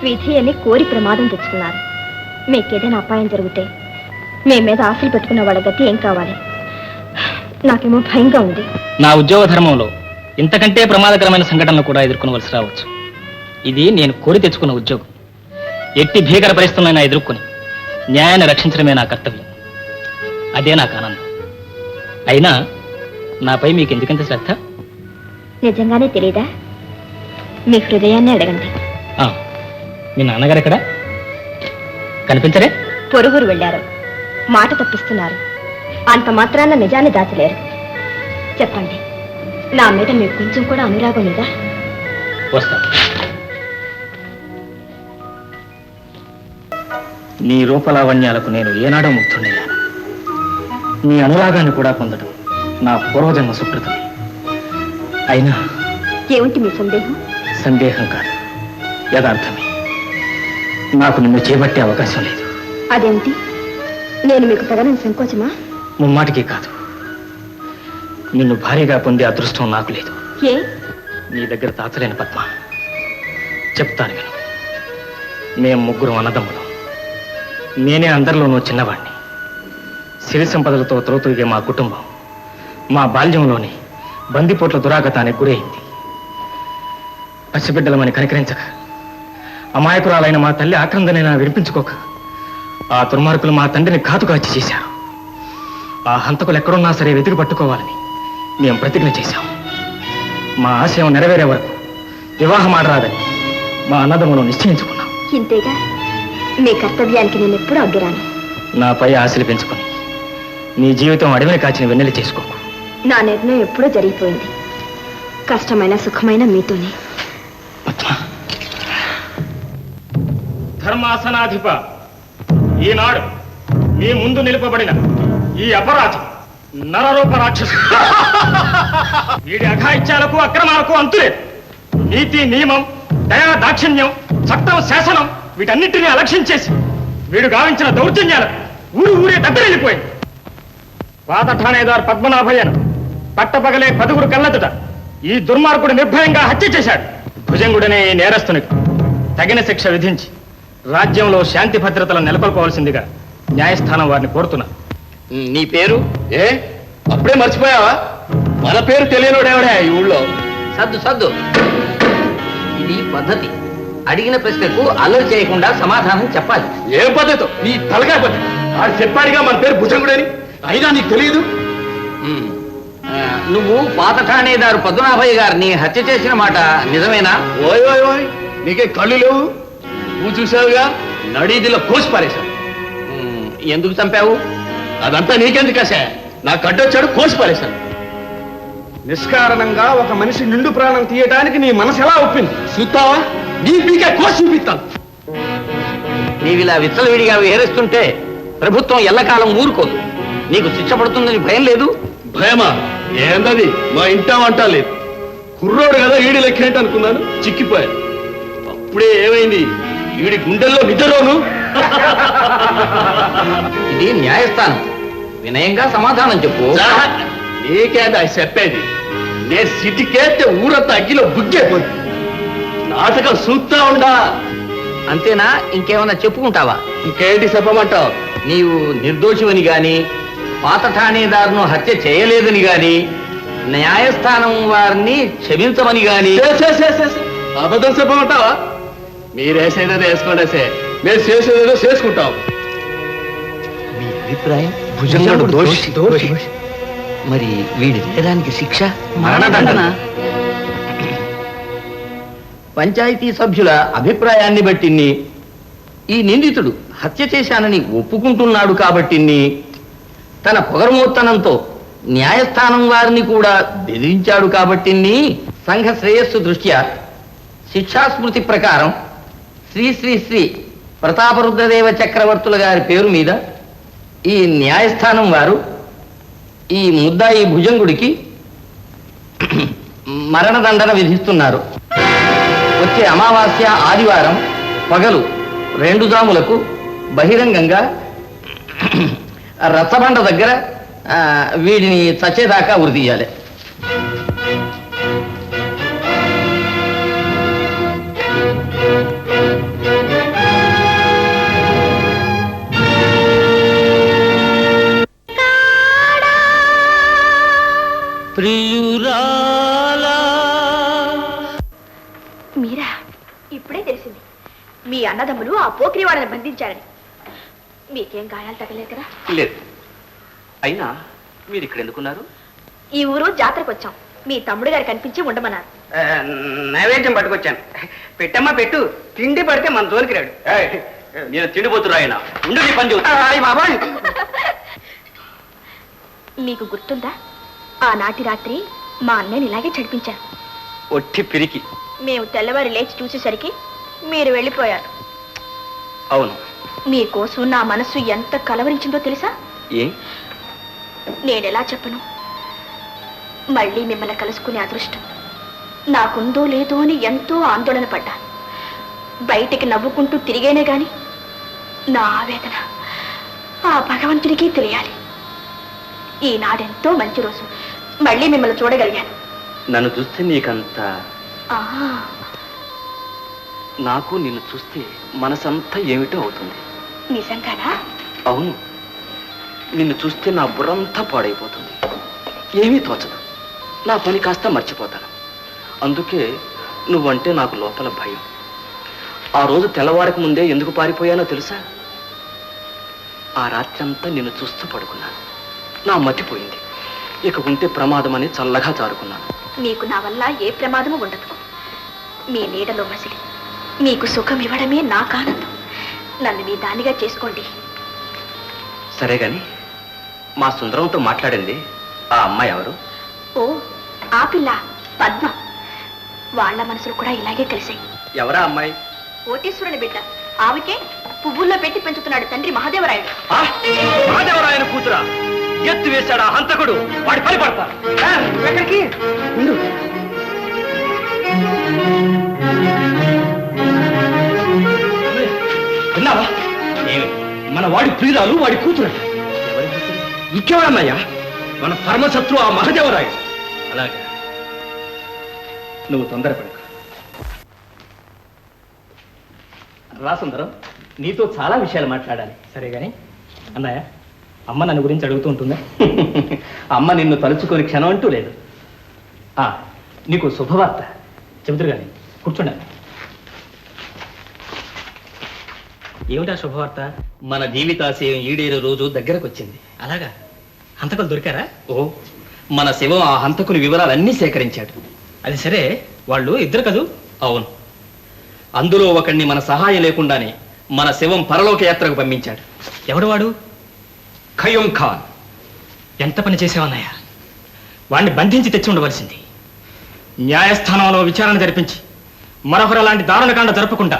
విధి అని కోరి ప్రమాదం తెచ్చుకున్నారు. మీకేదైనా అపాయం జరిగితే మీ మీద ఆశలు పెట్టుకున్న వాళ్ళ గతి ఏం కావాలి? నాకేమో భయంగా ఉంది. నా ఉద్యోగ ధర్మంలో ఇంతకంటే ప్రమాదకరమైన సంఘటనలు కూడా ఎదుర్కొనవలసి రావచ్చు. ఇది నేను కోరి తెచ్చుకున్న ఉద్యోగం. ఎట్టి భీకర పరిస్థితులైనా ఎదుర్కొని న్యాయాన్ని రక్షించడమే నా కర్తవ్యం. అదే నాకు ఆనందం. అయినా నాపై మీకు ఎందుకంత శ్రద్ధ? నిజంగానే తెలీదా? మీ హృదయాన్ని అడగండి. మీ నాన్నగారు ఎక్కడ కనిపించరే? పొరుగురు వెళ్ళారు. మాట తప్పిస్తున్నారు. అంత మాత్రాన నిజాన్ని దాచలేరు. చెప్పండి, నా మీద మీకు కొంచెం కూడా అనురాగం లేదా? వస్తా. నీ రూపలావణ్యాలకు నేను ఏనాడో ముగ్ధుడయ్యాను. నీ అనురాగాన్ని కూడా పొందడం నా పూర్వజన్మ సుకృతమే. అయినా ఏమిటి మీ సందేహం? సందేహం కాదు, యథార్థమే. నాకు నిన్ను చేపట్టే అవకాశం లేదు. అదేమిటి? నేను మీకు తగనని సంకోచమా? ముమ్మాటికి కాదు, నిన్ను భారీగా పొందే అదృష్టం నాకు లేదు. ఏ? నీ దగ్గర దాచలేని పద్మ, చెప్తాను విను. మేం ముగ్గురు అన్నదమ్ములం. నేనే అందరిలోనూ చిన్నవాణ్ణి. సిరి సంపదలతో త్రోతురిగే మా కుటుంబం మా బాల్యంలోనే బందిపోట్ల దురాగతానికి గురైంది. పసిబిడ్డలమని కనికరించక, అమాయకురాలైన మా తల్లి ఆక్రందనైనా వినిపించుకోక, ఆ దుర్మార్గులు మా తండ్రిని ఘాతుకాచి చేశారు. ఆ హంతకులు ఎక్కడున్నా సరే వెతికి పట్టుకోవాలని మేము ప్రతిజ్ఞ చేశాం. మా ఆశయం నెరవేరే వరకు వివాహం ఆడరాదని మా అన్నదమ్ములు నిశ్చయించుకున్నాం. ఇంతేగా? మీ కర్తవ్యానికి నేను ఎప్పుడూ అడ్డురాను. నాపై ఆశలు పెంచుకొని నీ జీవితం అడవిని కాచిన వెన్నెలు చేసుకోకు. నా నిర్ణయం ఎప్పుడూ జరిగిపోయింది. కష్టమైన సుఖమైన మీతోనే. ధర్మాసనాధిప, ఈనాడు మీ ముందు నిలుపబడిన ఈ అపరాధి నరరూప రాక్షసు వీడి అఘాయిత్యాలకు అక్రమాలకు అంతులేదు. నీతి నియమం, దయా దాక్షిణ్యం, చట్టం శాసనం వీటన్నిటినీ అలక్ష్యం చేసి వీడు గావించిన దౌర్జన్యాలకు ఊరే దద్దరిల్లిపోయింది. పాత ఠాణేదారు పద్మనాభయ్యను పట్టపగలే 10 కళ్ళదుట ఈ దుర్మార్గుడు నిర్భయంగా హత్య చేశాడు. భుజంగుడనే ఈ నేరస్తునికి తగిన శిక్ష విధించి రాజ్యంలో శాంతి భద్రతలను నెలకొల్పవలసిందిగా న్యాయస్థానం వారిని కోరుతున్నా. నీ పేరు? ఏ అప్పుడే మర్చిపోయావా? మన పేరు తెలియనోడేవాడే ఈ ఊళ్ళో. సద్దు సద్దు, ఇది పద్ధతి. అడిగిన ప్రశ్నకు అల్లరి చేయకుండా సమాధానం చెప్పాలి. ఏం పద్ధతి? నీ తలకాయ పద్ధతి. ఆడు చెప్పాడుగా మన పేరు భుజంగుడని, అయినా నీకు తెలియదు. నువ్వు పాత ఠాణేదారు పద్మనాభయ్య గారిని హత్య చేసిన మాట నిజమేనా? ఓయ్ ఓయ్ ఓయ్, నీకే కళ్ళు లేవు? నువ్వు చూసావుగా, నడీదిలో కోసి పారేశావు. ఎందుకు చంపావు? అదంతా నీకెందుకసే? నా కడ్డొచ్చాడు, కోసి పారేశాను. నిష్కారణంగా ఒక మనిషి నిండు ప్రాణం తీయటానికి నీ మనసు ఎలా ఒప్పింది? చూస్తావా? నీ పీకే కోసి చూపిస్తాను. నీవిలా విచ్చలవిడిగా విహరిస్తుంటే ప్రభుత్వం ఎల్లకాలం ఊరుకోదు. నీకు శిక్ష పడుతుందని భయం లేదు? భయమా? ఏందది? మా ఇంటా వంట లేదు. కుర్రోడు కదా, ఈడి లెక్కేంటి అనుకున్నాను, చిక్కిపోయాను. అప్పుడే ఏమైంది? ఈడి గుండెల్లో నిద్రలోను. ఇది న్యాయస్థానం, వినయంగా సమాధానం చెప్పు. నీకేదా చెప్పేది? నేను సిటికేస్తే ఊరంతా అగ్గిలో బుగ్గైపోయింది. నాటకం చూస్తా ఉండా. అంతేనా? ఇంకేమన్నా చెప్పుకుంటావా? ఇంకేంటి చెప్పమంటావు? నీవు నిర్దోషివని గాని, పాత ఠాణేదారును హత్య చేయలేదని గాని, న్యాయస్థానం వారిని క్షమించమని గాని. అబద్ధం చెప్పమంటావా? మీరేసేదో వేసుకోండి, మేము చేసేదేదో చేసుకుంటాం. మీ అభిప్రాయం? భుజంగుడు దోషి. మరి వీడి నేరానికి శిక్ష మరణదండన. పంచాయతీ సభ్యుల అభిప్రాయాన్ని బట్టి ఈ నిందితుడు హత్య చేశానని ఒప్పుకుంటున్నాడు కాబట్టి తన పొగరమూర్తనంతో న్యాయస్థానం వారిని కూడా బెదిరించాడు కాబట్టి సంఘ శ్రేయస్సు దృష్ట్యా శిక్షాస్మృతి ప్రకారం శ్రీ శ్రీ శ్రీ ప్రతాపరుద్రదేవ చక్రవర్తుల గారి పేరు మీద ఈ న్యాయస్థానం వారు ఈ ముద్దాయి భుజంగుడికి మరణదండన విధిస్తున్నారు. వచ్చే అమావాస్య ఆదివారం పగలు 2 జాములకు బహిరంగంగా రచ్చబండ దగ్గర వీడిని చచ్చేదాకా ఉరిదీయాలి. ప్రియురాలా మీరా? ఇప్పుడే తెలిసింది మీ అన్నదమ్ములు ఆ పోకిరి వాళ్ళని బంధించారని. మీకేం గాయాలు తగలేదు కదా? లేదు. అయినా మీరు ఇక్కడ ఎందుకున్నారు? ఈ ఊరు జాతరకు వచ్చాం. మీ తమ్ముడు గారు కనిపించి ఉండమన్నారు. నైవేద్యం పట్టుకొచ్చాను. పెట్టమ్మా పెట్టు. తిండి పడితే మన జోలికి రాడు. నేను తిండిపోతున్నా ఆయన. ఉండు నీ పని చూస్తా. బాబాయ్, మీకు గుర్తుందా? ఆనాటి రాత్రి మా అన్నయ్యని ఇలాగే చడిపించారు. ఒట్టి పిరికి. మేము తెల్లవారి లేచి చూసేసరికి మీరు వెళ్ళిపోయారు. అవును. మీకోసం నా మనసు ఎంత కలవరించిందో తెలుసా? ఏ? నేనెలా చెప్పను? మళ్ళీ మిమ్మల్ని కలుసుకునే అదృష్టం నాకుందో లేదో అని ఎంతో ఆందోళన పడ్డా. బయటికి నవ్వుకుంటూ తిరిగేనే గాని నా ఆవేదన ఆ భగవంతుడికి తెలియాలి. ఈనాడెంతో మంచి రోజు. మళ్ళీ మిమ్మల్ని చూడగలిగాను. నన్ను చూస్తే నీకంత... ఆహా, నాకు నిన్ను చూస్తే మనసంతా ఏమిటో అవుతుంది. నిజంగానా? అవును. నిన్ను చూస్తే నా బుర్రంతా పాడైపోతుంది. ఏమీ తోచదు. నా పని కాస్త మర్చిపోతాను. అందుకే నువ్వంటే నాకు లోపల భయం. ఆ రోజు తెల్లవారికి ముందే ఎందుకు పారిపోయానో తెలుసా? ఆ రాత్రంతా నిన్ను చూస్తూ పడుకున్నాను. నా మతిపోయింది. ఇక ఉంటే ప్రమాదమని చల్లగా చారుకున్నాను. మీకు నా వల్ల ఏ ప్రమాదము ఉండదు. మీ నీడలో మసిలి మీకు సుఖం ఇవ్వడమే నాకు ఆనందం. నన్ను మీ దానిగా చేసుకోండి. సరే గాని మా సుందరంతో మాట్లాడింది ఆ అమ్మాయి ఎవరు? ఓ, ఆ పిల్ల పద్మ. వాళ్ళ మనసులు కూడా ఇలాగే కలిసాయి. ఎవరా అమ్మాయి? కోటీశ్వరుని బిడ్డ. ఆమెకే పువ్వుల్లో పెట్టి పెంచుతున్నాడు తండ్రి మహాదేవరాయుడు. మహాదేవరాయన కూతురా? ఎత్తు వేశాడు ఆ హంతకుడు. వాడి పని పడతా. ఎక్కడికి? ఉండు. విన్నావా? మన వాడి ప్రియురాలు వాడి కూతురు. ఇంకెవరన్నయ్యా? మన పరమశత్రు ఆ మహాదేవరాయుడు. అలాగే. నువ్వు తొందరపడకు. రా సుందరం, నీతో చాలా విషయాలు మాట్లాడాలి. సరే గాని అన్నయ్య, అమ్మ నన్ను గురించి అడుగుతూ ఉంటుందా? అమ్మ నిన్ను తలుచుకొని క్షణం అంటూ లేదు. నీకు శుభవార్త చెబుతురు కానీ కూర్చోండి. ఏమిటా శుభవార్త? మన జీవితాశయం ఈడేరు రోజు దగ్గరకు వచ్చింది. అలాగా? హంతకులు దొరికారా? ఓ, మన శివం ఆ హంతకుని వివరాలన్నీ సేకరించాడు. అది సరే, వాళ్ళు ఇద్దరు కదూ? అవును. అందులో ఒకడిని మన సహాయం లేకుండానే మన శివం పరలోక యాత్రకు పంపించాడు. ఎవడు వాడు? ఖయూమ్ ఖాన్. ఎంత పని చేసావన్నయ్య? వాడిని బంధించి తెచ్చి ఉండవలసింది. న్యాయస్థానంలో విచారణ జరిపించి మరొకరు అలాంటి దారుణకాండ జరపకుండా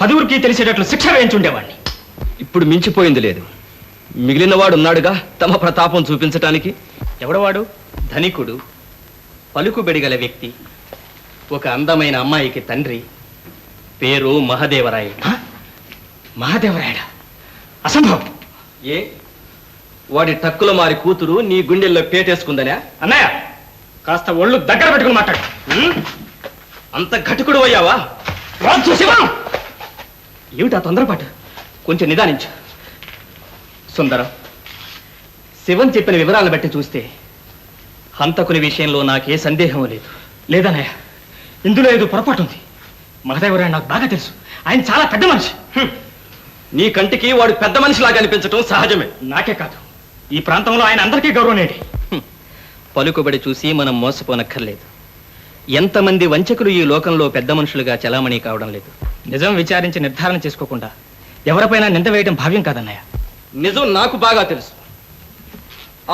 10ఊరికి తెలిసేటట్లు శిక్ష వేయించుండేవాడిని. ఇప్పుడు మించిపోయింది లేదు. మిగిలిన వాడు ఉన్నాడుగా తమ ప్రతాపం చూపించటానికి. ఎవడవాడు? ధనికుడు, పలుకుబెడిగల వ్యక్తి, ఒక అందమైన అమ్మాయికి తండ్రి. పేరు మహాదేవరాయుడు. మహాదేవరాయుడా? అసంభవం. ఏ, వాడి టక్కుల మారి కూతురు నీ గుండెల్లో పేటేసుకుందనా? అన్నయ్య, కాస్త ఒళ్ళు దగ్గర పెట్టుకుని మాట్లాడు. అంత ఘటుకుడు అయ్యావా? ఏమిటా తొందరపాటు? కొంచెం నిదానించు. సుందరం, శివం చెప్పిన వివరాలను బట్టి చూస్తే హంతకుని విషయంలో నాకే సందేహం లేదు. లేదన్నయ్య, ఇందులో ఏదో పొరపాటు ఉంది. మహాదేవరాయుడు నాకు బాగా తెలుసు. ఆయన చాలా పెద్ద మనిషి. నీ కంటికి వాడు పెద్ద మనిషిలాగా అనిపించటం సహజమే. నాకే కాదు, ఈ ప్రాంతంలో ఆయన అందరికీ గౌరవనేది. పలుకుబడి చూసి మనం మోసపోనక్కర్లేదు. ఎంతమంది వంచకులు ఈ లోకంలో పెద్ద మనుషులుగా చలామణి కావడం లేదు. నిజం విచారించి నిర్ధారణ చేసుకోకుండా ఎవరిపైనా నింద వేయడం భావ్యం కాదన్నయ్య. నిజం నాకు బాగా తెలుసు.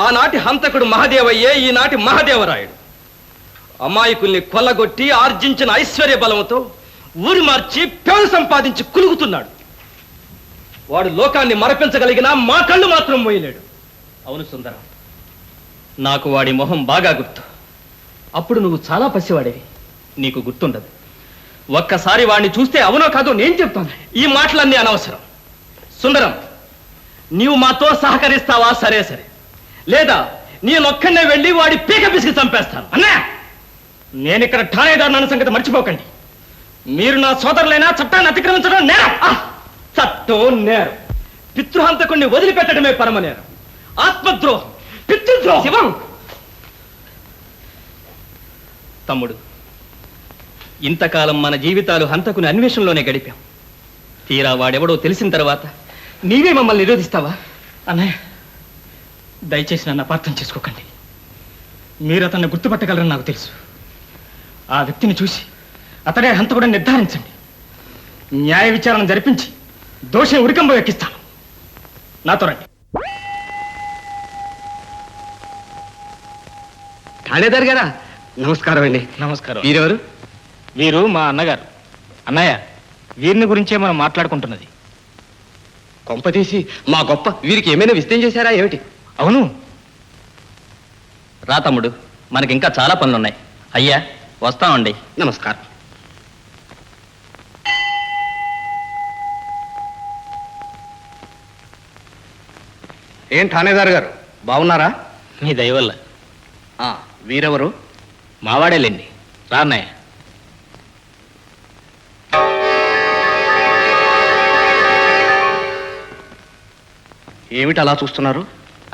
ఆనాటి హంతకుడు మహాదేవయ్యే ఈనాటి మహాదేవరాయుడు. అమాయకుల్ని కొల్లగొట్టి ఆర్జించిన ఐశ్వర్య బలంతో ఊరి మార్చి పేరు సంపాదించి కులుగుతున్నాడు. వాడు లోకాన్ని మరపించగలిగినా మా కళ్ళు మాత్రం మోయలేడు. అవును సుందరం, నాకు వాడి మొహం బాగా గుర్తు. అప్పుడు నువ్వు చాలా పసివాడేవి, నీకు గుర్తుండదు. ఒక్కసారి వాడిని చూస్తే అవునో కాదో నేను చెప్తాను. ఈ మాటలన్నీ అనవసరం. సుందరం, నీవు మాతో సహకరిస్తావా? సరే సరే, లేదా నేనొక్కనే వెళ్ళి వాడి పీక పిసికి చంపేస్తాను. అన్నా, నేనిక్కడ ఠాణేదారు అన్న సంగతి మర్చిపోకండి. మీరు నా సోదరులైనా చట్టాన్ని అతిక్రమించడం నేరం. చట్టం నేరం. పితృహంతకుణ్ణి వదిలిపెట్టడమే పరమ నేరం. ఆత్మద్రోహం, పితృద్రోహం. శివం, తమ్ముడు, ఇంతకాలం మన జీవితాలు హంతకుని అన్వేషణలోనే గడిపాం. తీరా వాడెవడో తెలిసిన తర్వాత నీవే మమ్మల్ని నిరోధిస్తావా? అన్నయ్య, దయచేసి నన్ను అపార్థం చేసుకోకండి. మీరు అతన్ని గుర్తుపట్టగలరని నాకు తెలుసు. ఆ వ్యక్తిని చూసి అతడే హంతకుడని నిర్ధారించండి. న్యాయ విచారణ జరిపించి దోషిని ఉరికంబ ఎక్కిస్తాను. నాతో రండి. ఠాణేదార్ గారా, నమస్కారం అండి. నమస్కారం. వీరెవరు? వీరు మా అన్నగారు. అన్నయ్య, వీరిని గురించే మనం మాట్లాడుకుంటున్నది. కొంపతీసి మా గొప్ప వీరికి ఏమైనా విస్తేం చేశారా ఏమిటి? అవును. రా తమ్ముడు, మనకి ఇంకా చాలా పనులున్నాయి. అయ్యా, వస్తామండి. నమస్కారం. ఏం ఠాణేదార్ గారు, బాగున్నారా? మీ దయ వల్ల. వీరెవరు? మావాడేలేండి. రా అన్నయ్య. ఏమిటి అలా చూస్తున్నారు?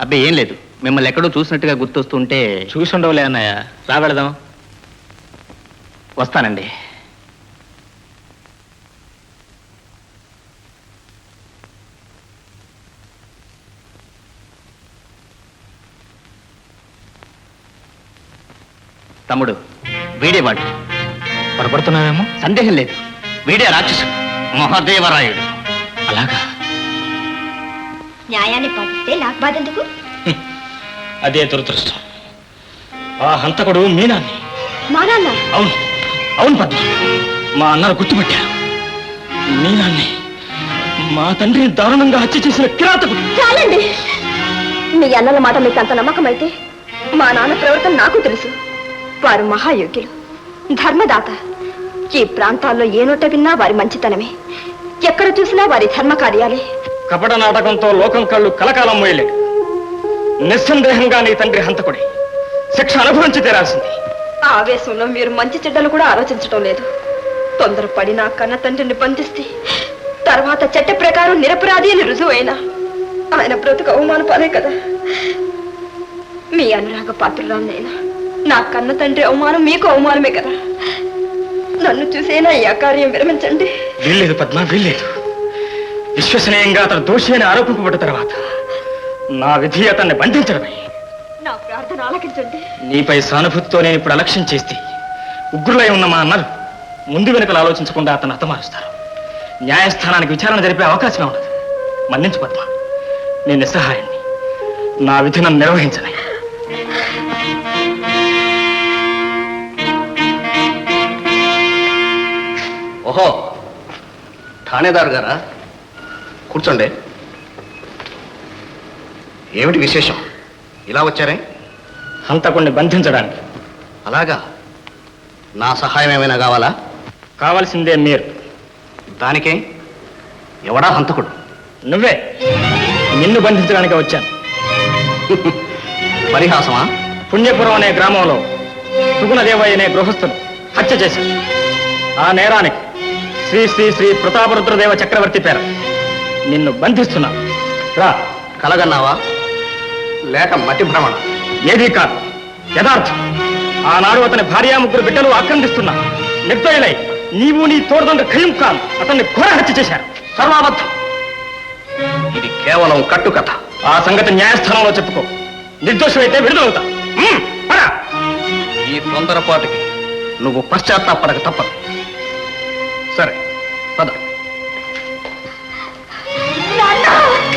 అబ్బాయి, ఏం లేదు. మిమ్మల్ని ఎక్కడో చూసినట్టుగా గుర్తొస్తుంటే. చూసి ఉండవులే అన్నయ్య. రా వెళదాం. వస్తానండి. తమ్ముడు, వీడేవాడు. పొరపడుతున్నావేమో? సందేహం లేదు, వీడే రాక్షసుడు, మహాదేవరాయుడు. అలాగా? న్యాయాన్ని పాటిస్తే నాకు బాధ ఎందుకు? అదే దురదృష్టం. ఆ హంతకుడు మీనాన్ని. మా నాన్న? అవును అవును పద్మ, మా అన్నను గుర్తుపెట్టారు. మీనాన్ని మా తండ్రిని దారుణంగా హత్య చేసిన కిరాతకుడు. చాలండి. మీ అన్నల మాట మీకు అంత నమ్మకం అయితే మా నాన్న ప్రవర్తన నాకు తెలుసు. వారు మహాయోగ్యులు, ధర్మదాత. ఈ ప్రాంతాల్లో ఏ నోట విన్నా వారి మంచితనమే, ఎక్కడ చూసినా వారి ధర్మ కార్యాలే. కపట నాటకంతో లోకం కళ్ళు కలకాలం మోయలేడు. నిస్సందేహంగా నీ తండ్రి హంతకుడే, శిక్ష అనుభవించి తీరాల్సింది. ఆ ఆవేశంలో మీరు మంచి చెడ్డలు కూడా ఆలోచించడం లేదు. తొందరపడి నా కన్న తండ్రిని బంధిస్తే తర్వాత చట్ట ప్రకారం నిరపరాధి అని రుజువు అయినా ఆయన బ్రతుకు అవమాన పాలే కదా. మీ అనురాగ పాత్రురాలైనా నా కన్న తండ్రి అవమానం మీకు అవమానమే కదా. నన్ను చూసేనా ఈ అకార్యం విరమించండి. వీల్లేదు పద్మ, వీల్లేదు. విశ్వసనీయంగా అతను దోషి అని ఆరోపింపబడ్డ తర్వాత నా విధి అతన్ని బంధించడమే. నా ప్రార్థన ఆలకించండి. నీపై సానుభూతితో నేను ఇప్పుడు అలక్ష్యం చేస్తే ఉగ్రులై ఉన్న మా అన్నలు ముందు వెనుకలు ఆలోచించకుండా అతను హతమారుస్తారు. న్యాయస్థానానికి విచారణ జరిపే అవకాశమే ఉండదు. మన్నించు పద్మ, నేను నిస్సహాయాన్ని. నా విధి నన్ను నిర్వహించని. ఓహో, ఠాణేదార్ గారా, కూర్చోండి. ఏమిటి విశేషం? ఇలా వచ్చారే? హంతకుణ్ణి బంధించడానికి. అలాగా? నా సహాయం ఏమైనా కావాలా? కావాల్సిందే మీరు. దానికే? ఎవడా హంతకుడు? నువ్వే. నిన్ను బంధించడానికి వచ్చాను. పరిహాసమా? పుణ్యపురం అనే గ్రామంలో సుగుణదేవయ్య అనే గృహస్థును హత్య చేశాను. ఆ నేరానికి శ్రీ శ్రీ శ్రీ ప్రతాపరుద్రదేవ చక్రవర్తి పేరు నిన్ను బంధిస్తున్నాను. రా. కలగన్నావా లేక మతి భ్రమణ? ఏదీ కాదు, యథార్థం. ఆనాడు అతని భార్య ముగ్గురు బిడ్డలు ఆక్రందిస్తున్నా నిర్దయులై నీవు నీ తోడుదండ్రి ఖయం ఖాన్ అతన్ని ఘోర హత్య చేశారు. సర్వాబద్ధం. ఇది కేవలం కట్టుకథ. ఆ సంగతి న్యాయస్థానంలో చెప్పుకో. నిర్దోషమైతే విడుదలవుతా. ఈ తొందరపాటుకి నువ్వు పశ్చాత్తాపడక తప్పదు. సరే, పద.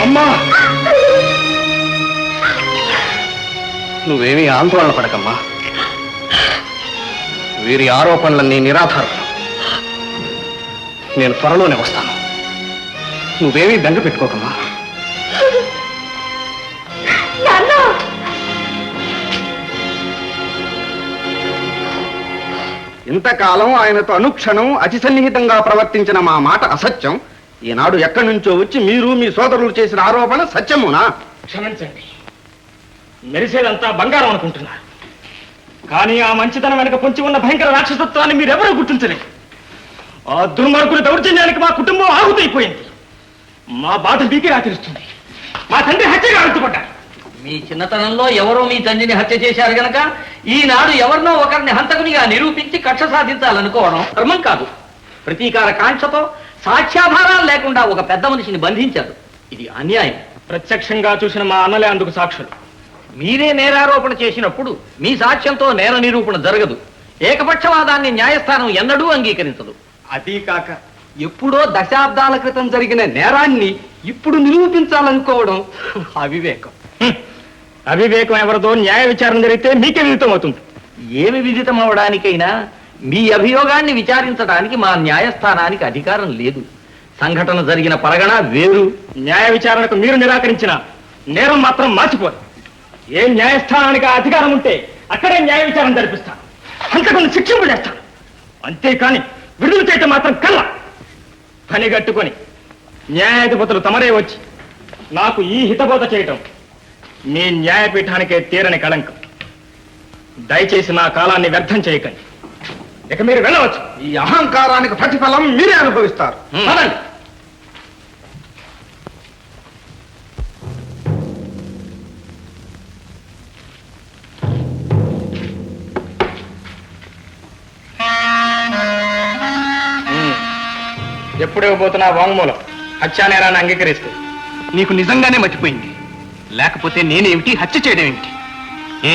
అమ్మా, నువ్వేమీ ఆందోళన పడకమ్మా. వీరి ఆరోపణలన్నీ నిరాధారం. నేను త్వరలోనే వస్తాను. నువ్వేమీ బెంగ పెట్టుకోకమ్మా. ఇంతకాలం ఆయనతో అనుక్షణం అతి సన్నిహితంగా ప్రవర్తించిన మా మాట అసత్యం. ఈనాడు ఎక్కడి నుంచో వచ్చి మీరు మీ సోదరులు చేసిన ఆరోపణ సత్యమునా? క్షమించండి, మెరిసేదంతా బంగారం అనుకుంటున్నారు, కానీ ఆ మంచితనం వెనక పొంచి ఉన్న భయంకర రాక్షసత్వాన్ని మీరెవరూ గుర్తించలేదు. ఆ దుర్మార్గుల దౌర్జన్యానికి మా కుటుంబం ఆహుతైపోయింది. మా బాధ మీకే ఆచరిస్తుంది. మా తండ్రి హత్యగా అడ్డుపడ్డారు. మీ చిన్నతనంలో ఎవరో మీ తండ్రిని హత్య చేశారు గనక ఈనాడు ఎవరినో ఒకరిని హంతకునిగా నిరూపించి కక్ష సాధించాలనుకోవడం ధర్మం కాదు. ప్రతీకార కాంక్షతో సాక్ష్యాధారాలు లేకుండా ఒక పెద్ద మనిషిని బంధించారు. ఇది అన్యాయం. ప్రత్యక్షంగా చూసిన మా అన్నలే అందుకు సాక్షులు. మీరే నేరారోపణ చేసినప్పుడు మీ సాక్ష్యంతో నేర నిరూపణ జరగదు. ఏకపక్షవాదాన్ని న్యాయస్థానం ఎన్నడూ అంగీకరించదు. అదీ కాక ఎప్పుడో దశాబ్దాల క్రితం జరిగిన నేరాన్ని ఇప్పుడు నిరూపించాలనుకోవడం అవివేకం. అవివేకం ఎవరిదో న్యాయ విచారణ జరిగితే మీకే విదితం అవుతుంది. ఏమి విదితం అవడానికైనా మీ అభియోగాన్ని విచారించడానికి మా న్యాయస్థానానికి అధికారం లేదు. సంఘటన జరిగిన పరగణ వేరు. న్యాయ విచారణకు మీరు నిరాకరించిన నేరం మాత్రం మార్చిపోదు. ఏ న్యాయస్థానానికి ఆ అధికారం ఉంటే అక్కడే న్యాయ విచారణ జరిపిస్తాను, అంతకుని శిక్షింపజేస్తాను. అంతేకాని విడుదల చేయటం మాత్రం కళ్ళ. పని కట్టుకొని న్యాయాధిపతులు తమరే వచ్చి నాకు ఈ హితబోధ చేయటం మీ న్యాయపీఠానికే తీరని కళంకం. దయచేసి నా కాలాన్ని వ్యర్థం చేయకండి. ఇక మీరు వెళ్ళవచ్చు. ఈ అహంకారానికి ప్రతిఫలం మీరే అనుభవిస్తారు. పదండి. ఎప్పుడు ఇవ్వబోతున్నా వాంగ్మూలం హత్యా నేరాన్ని అంగీకరిస్తూ? నీకు నిజంగానే మర్చిపోయింది. లేకపోతే నేనేమిటి, హత్య చేయడం ఏమిటి? ఏ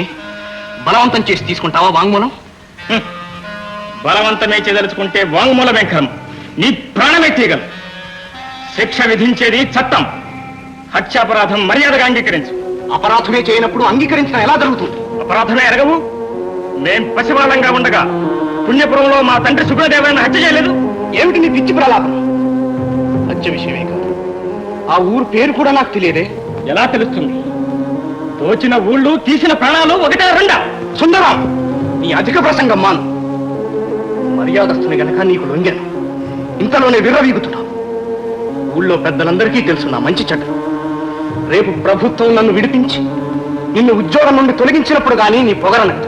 బలవంతం చేసి తీసుకుంటావా వాంగ్మూలం? బలవంతమే చేయదలుచుకుంటే వాంగ్మూలమే కర్మ. నీ ప్రాణమే తీగలు. శిక్ష విధించేది చట్టం. హత్యాపరాధం మర్యాదగా అంగీకరించు. అపరాధమే చేయనప్పుడు అంగీకరించడం ఎలా జరుగుతుంది? అపరాధమే ఎరగవు. మేం పసివాళ్ళంగా ఉండగా పుణ్యపురంలో మా తండ్రి సుబ్రదేవాన్ని హత్య చేయలేదు. ఏమిటి నీ పిచ్చి ప్రలాపం? హత్య విషయమే కాదు, ఆ ఊరు పేరు కూడా నాకు తెలియదే. ఎలా తెలుస్తుంది? తోచిన ఊళ్ళు తీసిన ప్రాణాలు ఒకటే రెండా? సుందరం, నీ అధిక ప్రసంగం మాను. మర్యాదస్తుని గనక నీకు లొంగాను, ఇంతలోనే విర్రవీగుతున్నావు. ఊళ్ళో పెద్దలందరికీ తెలుసు నా మంచి చెడ్డలు. రేపు ప్రభుత్వం నన్ను విడిపించి నిన్ను ఉద్యోగం నుండి తొలగించినప్పుడు గానీ నీ పొగరనదు.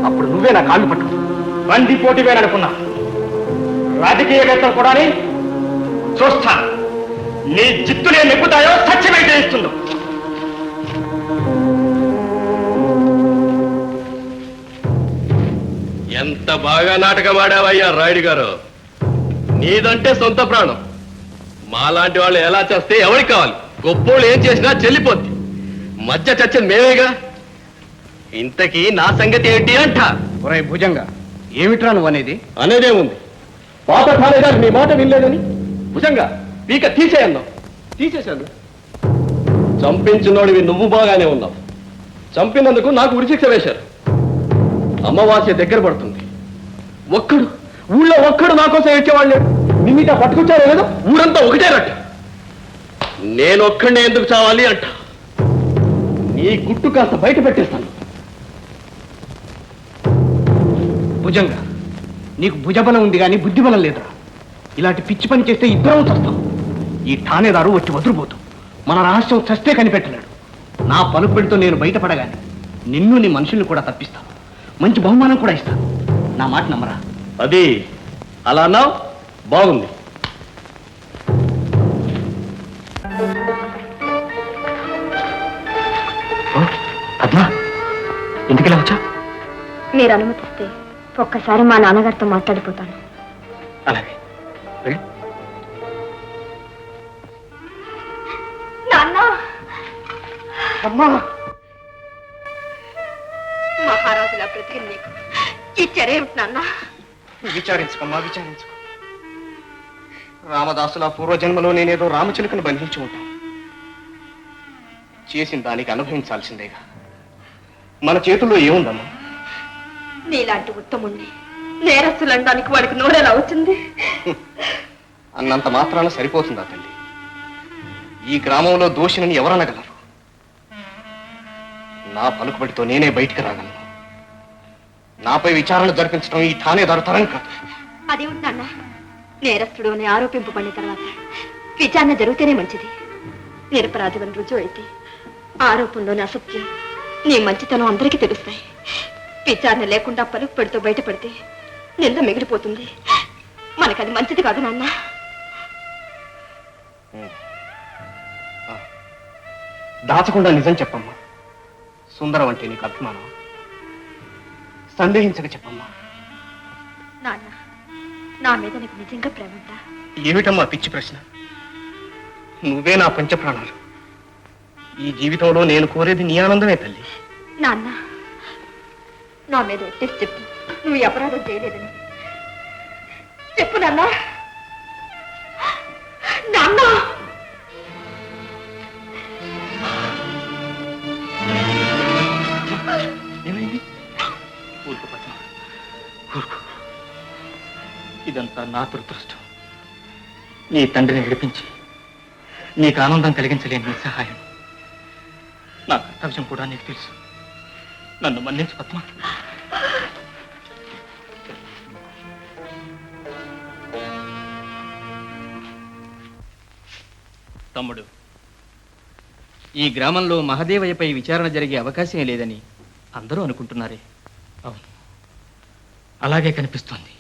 అప్పుడు నువ్వే నా కాళ్ళు పట్టు. బంది పోటీ వేరనుకున్నా రాజకీయవేత్తలు కూడా చూస్తా. నీ జిత్తులే నెప్పుతాయో సత్యమైతే ఇస్తుందో. ఎంత బాగా నాటకం ఆడావయ్యా రాయుడు గారు. నీదంటే సొంత ప్రాణం. మాలాంటి వాళ్ళు ఎలా చేస్తే ఎవరికి కావాలి? గొప్పోళ్ళు ఏం చేసినా చెల్లిపోద్ది. మధ్య చచ్చింది మేమేగా. ఇంతకీ నా సంగతి ఏంటి అంట? ఒరే భుజంగా, ఏమిట్రా నువ్వు అనేది? అనేదేముంది, పాత ఠాణేదారు నీ మాట వినలేదని భుజంగా పీక తీసేయన్నావు. తీసేశాను. చంపించినోడివి నువ్వు బాగానే ఉన్నావు. చంపినందుకు నాకు ఉరిశిక్ష వేశారు. అమావాస్య దగ్గర పడుతుంది. ఊళ్ళో ఒక్కడు నా కోసం ఏడ్చేవాళ్ళు లేడు. నిమిట పట్టుకొచ్చారో లేదో ఊరంతా ఒకటే రట్ట. నేనొక్కడినే ఎందుకు చావాలి అంట. నీ గుట్టు కాస్త బయట పెట్టేస్తాను. భుజంగా, నీకు భుజబలం ఉంది కానీ బుద్ధిబలం లేదురా. ఇలాంటి పిచ్చి పని చేస్తే ఇద్దరం చస్తాం. ఈ ఠాణేదారు వచ్చి వదిలిపోతాం. మన రహస్యం చస్తే కనిపెట్టలేడు. నా పలుకుబడితో నేను బయటపడగానే నిన్ను నీ మనుషుల్ని కూడా తప్పిస్తాను. మంచి బహుమానం కూడా ఇస్తాను. నా మాట నమ్మరా? అది అలా అన్నావు, బాగుంది. పద్మా, ఇంటికి వచ్చా? మీరు అనుమతిస్తే ఒక్కసారి మా నాన్నగారితో మాట్లాడిపోతాను. అలాగే వెళ్ళు. అమ్మా, మహారాజులా బ్రతికి నీకు ఈ చర్యేమిటి నాన్న? విచారించుకమ్మా, విచారించుకో. రామదాసుల పూర్వజన్మలో నేనేదో రామచిలుకను బంధించి ఉంటాను. చేసిన దానికి అనుభవించాల్సిందేగా. మన చేతుల్లో ఏముందమ్మా? నీలాంటి ఉత్తముణ్ణి నేరస్తులనడానికి వాడికి నోరెలా వచ్చింది? అన్నంత మాత్రాన సరిపోతుందా తల్లి? ఈ గ్రామంలో దోషిని ఎవరనగలరు? నా పలుకుబడితో నేనే బయటికి రాగలను. నాపై విచారణ జరిపించడం ఈ ఠానేదారు తరం కాదు. అదేమిటి నాన్న, నేరస్తుడు అని ఆరోపింపబడిన తర్వాత విచారణ జరిగితేనే మంచిది. నిరపరాధులను రుజువు అయితే ఆరోపణలోని అసత్యం, నీ మంచితనం అందరికీ తెలుస్తాయి. విచారణ లేకుండా పలుకు పెడుతూ బయటపడితే నింద మిగిలిపోతుంది. మనకది మంచిది కాదు నాన్న. దాచకుండా నిజం చెప్పమ్మా. సుందరం అంటే నీకు అభిమానం. సందేహించక చెప్పమ్మా. నాన్న, నా మీద నీకు నిజంగా ప్రేమ ఉందా? ఏమిటమ్మా పిచ్చి ప్రశ్న? నువ్వే నా పంచప్రాణాలు. ఈ జీవితంలో నేను కోరేది నీ ఆనందమే తల్లి. నాన్న, నా మీద ఒట్టేసి చెప్పు, నువ్వు ఈ అపరాధం చేయలేదని చెప్పు నాన్న. నాన్న, ఏమైంది? ఊరుకో పద్మ, ఊరుకో. ఇదంతా నా దురదృష్టం. నీ తండ్రిని విడిపించి నీకు ఆనందం కలిగించలేని నిస్సహాయం. నా కర్తవ్యం కూడా నీకు తెలుసు. నన్ను మన్నించు పద్మ. తమ్ముడు, ఈ గ్రామంలో మహదేవయ్యపై విచారణ జరిగే అవకాశమే లేదని అందరూ అనుకుంటున్నారే. అవును, అలాగే కనిపిస్తోంది.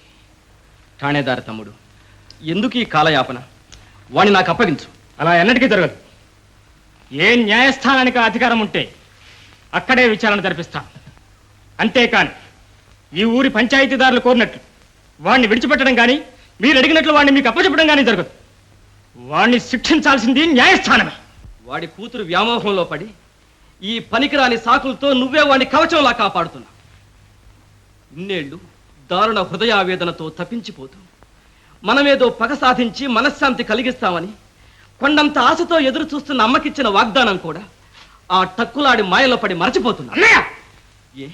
ఠాణేదారు తమ్ముడు, ఎందుకు ఈ కాలయాపన? వాణ్ణి నాకు అప్పగించు. అలా ఎన్నటికీ జరగదు. ఏ న్యాయస్థానానికి అధికారం ఉంటే అక్కడే విచారణ జరిపిస్తాను. అంతేకాని ఈ ఊరి పంచాయతీదారులు కోరినట్లు వాణ్ణి విడిచిపెట్టడం కానీ మీరు అడిగినట్లు వాణ్ణి మీకు అప్పచెప్పడం కానీ జరగదు. వాణ్ణి శిక్షించాల్సింది న్యాయస్థానమే. వాడి కూతురు వ్యామోహంలో పడి ఈ పనికిరాని సాకులతో నువ్వే వాడిని కవచంలా కాపాడుతున్నా. ఇన్నేళ్లు దారుణ హృదయావేదనతో తప్పించిపోతూ మనమేదో పగ సాధించి మనశ్శాంతి కలిగిస్తామని కొండంత ఆశతో ఎదురు చూస్తున్న అమ్మకిచ్చిన వాగ్దానం కూడా ఆ టక్కులాడి మాయలో పడి మరచిపోతున్నా. ఏ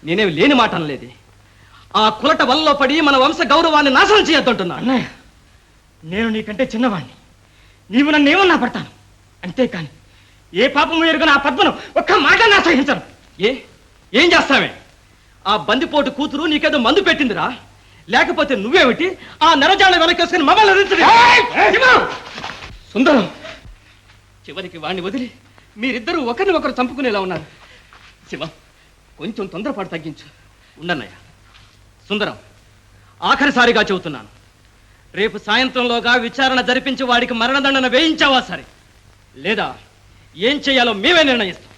నేనేమి లేని మాట అనలేదే. ఆ కులట వల్లో పడి మన వంశ గౌరవాన్ని నాశనం చేయొద్దంటున్నా. అన్నయ్య, నేను నీకంటే చిన్నవాణ్ణి. నీవు నన్ను ఏమన్నా పడతాను. అంతేకాని ఏ పాపము ఎరుగని ఆ పద్మను ఒక్క మాట నా సహించను. ఏం చేస్తావే? ఆ బందిపోటు కూతురు నీకేదో మందు పెట్టిందిరా, లేకపోతే నువ్వేమిటి ఆ నెరజాళ్ళ వెనకేసుకుని మమ్మల్ని సుందరం. చివరికి వాణ్ణి వదిలి మీరిద్దరూ ఒకరిని ఒకరు చంపుకునేలా ఉన్నారు. శివ, కొంచెం తొందరపాటు తగ్గించు. ఉండన్నయ్య. సుందరం, ఆఖరిసారిగా చెబుతున్నాను, రేపు సాయంత్రంలోగా విచారణ జరిపించి వాడికి మరణదండన వేయించావా సరే, లేదా ఏం చేయాలో మేమే నిర్ణయిస్తాం.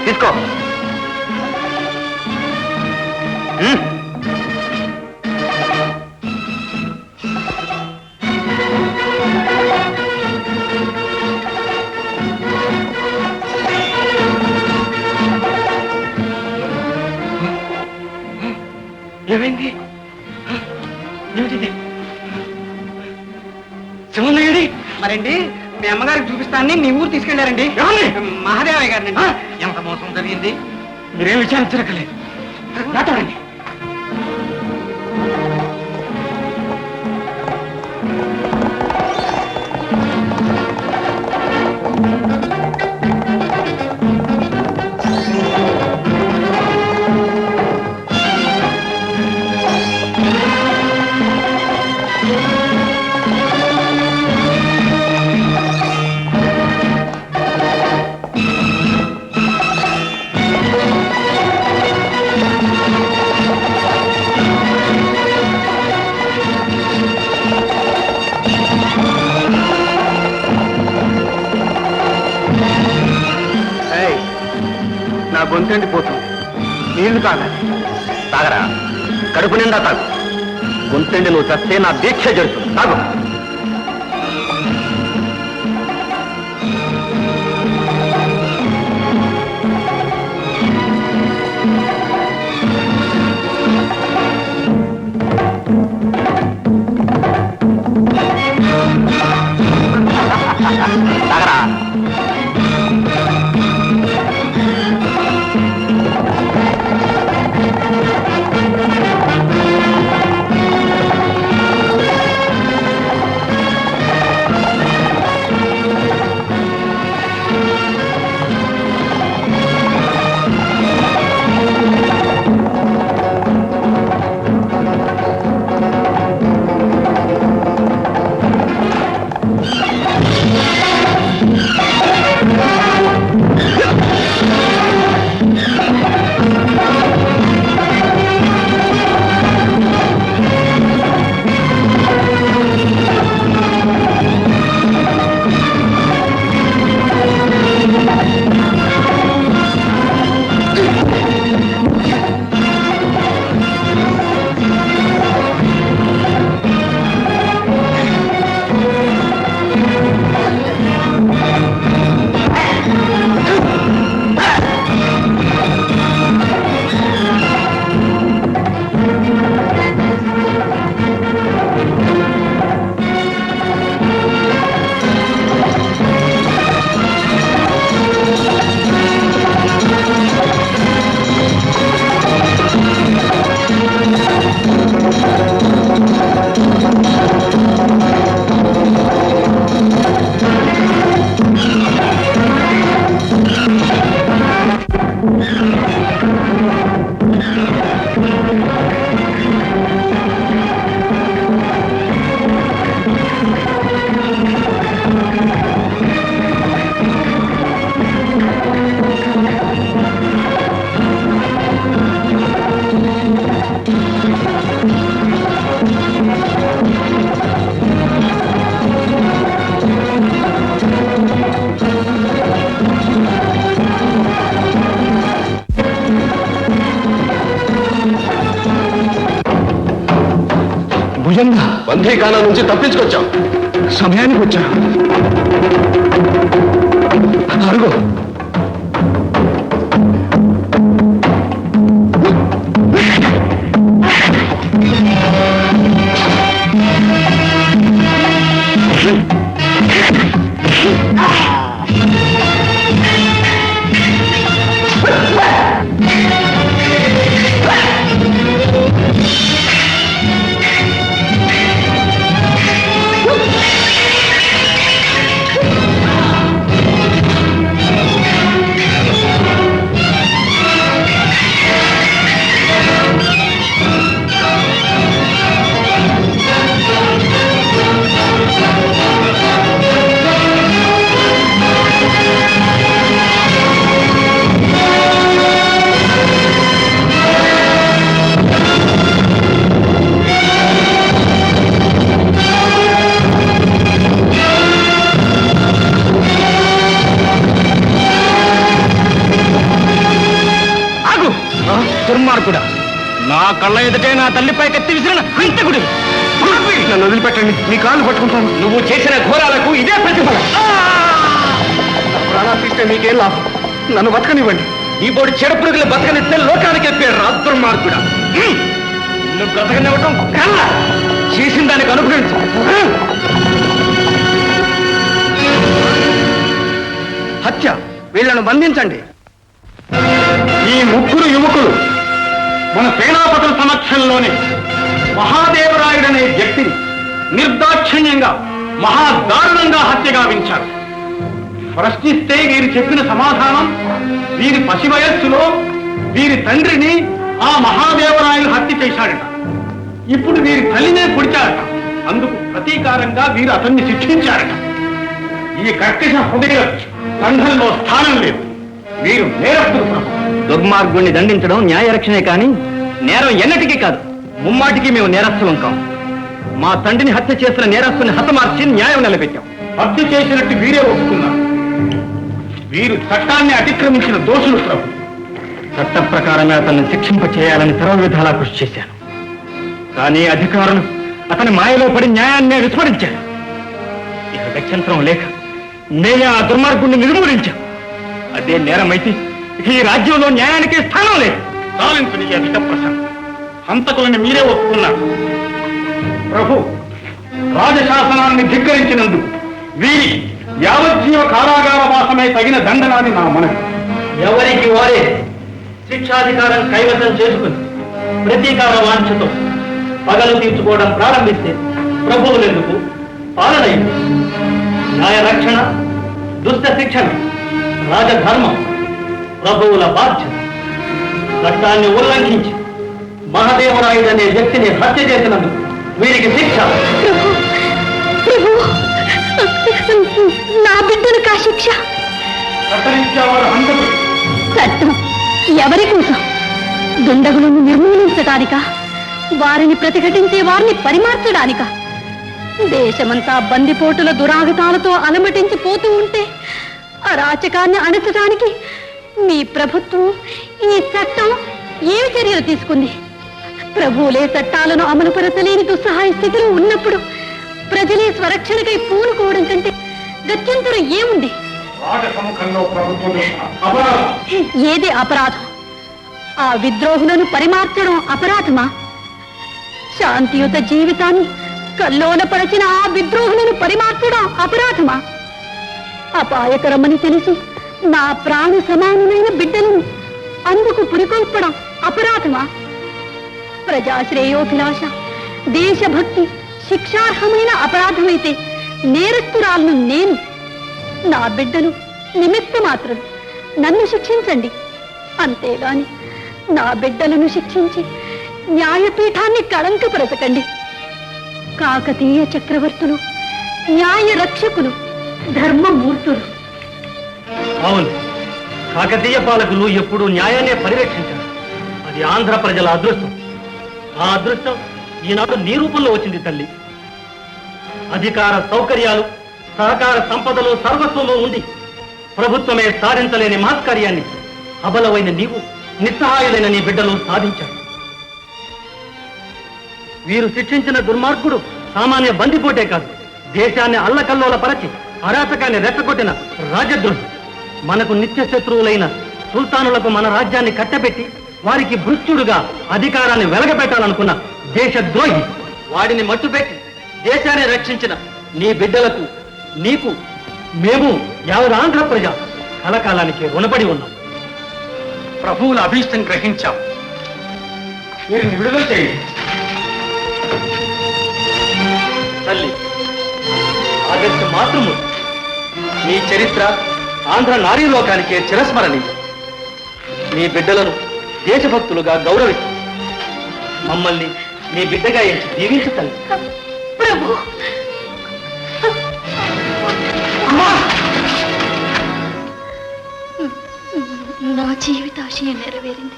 తీసుకో. ఏమైంది? ఏమిటిది? శివన్నయ్యడి మరండి, మీ అమ్మగారికి చూపిస్తానని మీ ఊరు తీసుకెళ్లారండి. మహాదేవయ్య గారిని. ఎంత మోసం జరిగింది? మీరేం విచారించరక్కలేదు. మాట్లాడండి. నా గొంతెండిపోతుంది. నీళ్లు తాగాలి. తాగరా? కడుపు నిండా తాగు. గొంతెండి నువ్వు చస్తే నా దీక్ష జరుగుతుంది. తాగు. భుజంగ బందీఖానా నుంచి తప్పించుకొచ్చాం. సమయానికి వచ్చా. అరుగు. దుర్మార్గుడా, నా కళ్ళ ఎదుటే నా తల్లిపై కత్తి విసిరిన హంతకుడు. నన్ను వదిలిపెట్టండి, మీ కాళ్ళు పట్టుకుంటాను. నువ్వు చేసిన ఘోరాలకు ఇదే ప్రతిఫలం. ప్రాణాలు తీస్తే మీకేం లాభం? నన్ను బతకనివ్వండి. ఈ బోడి చెడపురుగులు బతకనిస్తే లోకానికి ఎప్పాడు దుర్మార్గుడా. నువ్వు బ్రతకనివ్వటం కల్లా చేసిన దానికి అనుగ్రహించు. హత్య, వీళ్లను బంధించండి. ఈ ముగ్గురు యువకులు మన సేనాపతుల సమక్షంలోనే మహాదేవరాయుడనే వ్యక్తిని నిర్దాక్షిణ్యంగా మహాదారుణంగా హత్య గావించారు. ప్రశ్నిస్తే వీరు చెప్పిన సమాధానం వీరి పసి వయస్సులో వీరి తండ్రిని ఆ మహాదేవరాయలు హత్య చేశాడట. ఇప్పుడు వీరి తల్లినే పొడిచారట. అందుకు ప్రతీకారంగా వీరు అతన్ని శిక్షించారట. ఈ కర్కశ హృదయ సంఘంలో స్థానం లేదు. వీరు నేరస్తులు ప్రభు. దుర్మార్గుణ్ణి దండించడం న్యాయరక్షణే కాని నేరం ఎన్నటికీ కాదు. ముమ్మాటికి మేము నేరస్తులం కాం. మా తండ్రిని హత్య చేసిన నేరస్తుని హతమార్చి న్యాయం నిలబెట్టాం. హత్య చేసినట్టు వీరే ఒప్పుకున్నారు. వీరు చట్టాన్ని అతిక్రమించిన దోషులు ప్రభు. చట్ట ప్రకారమే అతన్ని శిక్షింప చేయాలని సర్వ విధాలా కృషి చేశాను. కానీ అధికారులు అతని మాయలో పడి న్యాయాన్ని విస్మరించారు. ఇక గత్యంతరం లేక నేనే ఆ దుర్మార్గుణ్ణి నిర్మూలించాం. అదే నేరమైతే ఈ రాజ్యంలో న్యాయానికి స్థానం లేదు. సాలించు నీ అధిక ప్రసంగం. హంతకులని మీరే ఒప్పుకున్నారు ప్రభు. రాజశాసనాన్ని ధిక్కరించినందుకు వీరి యావజ్జీవ కారాగార వాసమే తగిన దండనాన్ని నా మనవి. ఎవరికి వారే శిక్షాధికారం కైవసం చేసుకుని ప్రతీకార వాంఛతో పగలు తీర్చుకోవడం ప్రారంభిస్తే ప్రభువులెందుకు పాలన న్యాయ రక్షణ, దుష్ట శిక్షణ, రాజధర్మం ప్రభువుల బాధ్యత. చట్టాన్ని ఉల్లంఘించి మహాదేవరాయుడు అనే వ్యక్తిని హత్య చేసినందుకు వీరికి శిక్ష. నా బిడ్డను కా శిక్ష. చట్టం ఎవరి కోసం? దుండగులను నిర్మూలించడానిక? వారిని ప్రతిఘటించే వారిని పరిమార్చడానిక? దేశమంతా బందిపోటుల దురాగతాలతో అలమటించి పోతూ ఉంటే అరాచకాన్ని అణచడానికి మీ ప్రభుత్వం, ఈ చట్టం ఏమి చర్యలు తీసుకుంది? ప్రభువులే చట్టాలను అమలుపరచలేని దుస్సహాయ స్థితిలో ఉన్నప్పుడు ప్రజలే స్వరక్షణకై పూనుకోవడం కంటే గత్యంతరం ఏముంది? ఏది అపరాధం? ఆ విద్రోహులను పరిమార్చడం అపరాధమా? శాంతియుత జీవితాన్ని కల్లోలపరచిన ఆ విద్రోహులను పరిమార్చడం అపరాధమా? అపాయకరమని తెలిసి నా ప్రాణ సమానమైన బిడ్డలను అందుకు పురికొల్పడం అపరాధమా? ప్రజాశ్రేయోభిలాష, దేశభక్తి శిక్షార్హమైన అపరాధమైతే నేరస్తురాలను నేను, నా బిడ్డలు నిమిత్త మాత్రం నన్ను శిక్షించండి. అంతేగాని నా బిడ్డలను శిక్షించి న్యాయపీఠాన్ని కళంకపరచకండి. కాకతీయ చక్రవర్తులు న్యాయ రక్షకులు, ధర్మమూర్తులు. అవును, కాకతీయ పాలకులు ఎప్పుడూ న్యాయాన్ని పరిరక్షించారు. అది ఆంధ్ర ప్రజల అదృష్టం. ఆ అదృష్టం ఈనాడు నీ రూపంలో వచ్చింది తల్లి. అధికార సౌకర్యాలు, సహకార సంపదలు సర్వస్వంలో ఉండి ప్రభుత్వమే సాధించలేని మహత్కార్యాన్ని అబలమైన నీవు, నిస్సహాయులైన నీ బిడ్డలు సాధించారు. వీరు శిక్షించిన దుర్మార్గుడు సామాన్య బందిపోటే కాదు, దేశాన్ని అల్లకల్లోల పరచి అరాచకాన్ని రెచ్చగొట్టిన రాజద్రోహి. మనకు నిత్య శత్రువులైన సుల్తానులకు మన రాజ్యాన్ని కట్టబెట్టి వారికి భృత్యుడుగా అధికారాన్ని వెలగబెట్టాలనుకున్న దేశద్రోహి. వాడిని మట్టుపెట్టి దేశాన్ని రక్షించిన నీ బిడ్డలకు, నీకు, మేము యావత్ ఆంధ్ర ప్రజ కలకాలానికి రుణపడి ఉన్నాం. ప్రభువుల అభీష్టం గ్రహించాం. వీరిని విడుదల చేయండి. తల్లి, ఆగస్టు మాతృము, నీ చరిత్ర ఆంధ్ర నారీ లోకానికే చిరస్మరణీయం. నీ బిడ్డలను దేశభక్తులుగా గౌరవిస్తూ మమ్మల్ని నీ బిడ్డగా ఎంచి దీవించు తల్లి. ప్రభు, నా జీవితాశయం నెరవేరింది.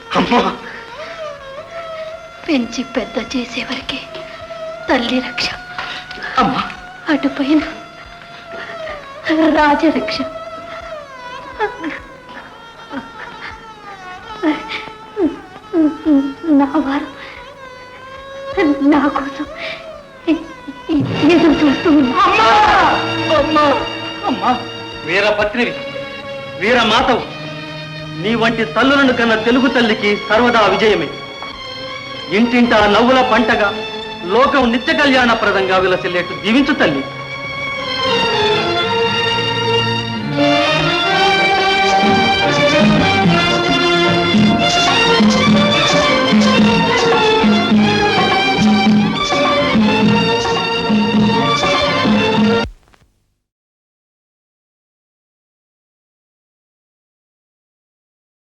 పెంచి పెద్ద చేసేవరకే తల్లి రక్ష, అటుపైన రాజరక్ష. నా వారు నా కోసం ఎదురు చూస్తూ వీరపత్నివి, వీరమాతవు, నీ వంటి తల్లులను కన్న తెలుగు తల్లికి సర్వదా విజయమే. ఇంటింటా నవ్వుల పంటగా లోకం నిత్య కళ్యాణప్రదంగా విలసిల్లేట్టు దీవించు తల్లి.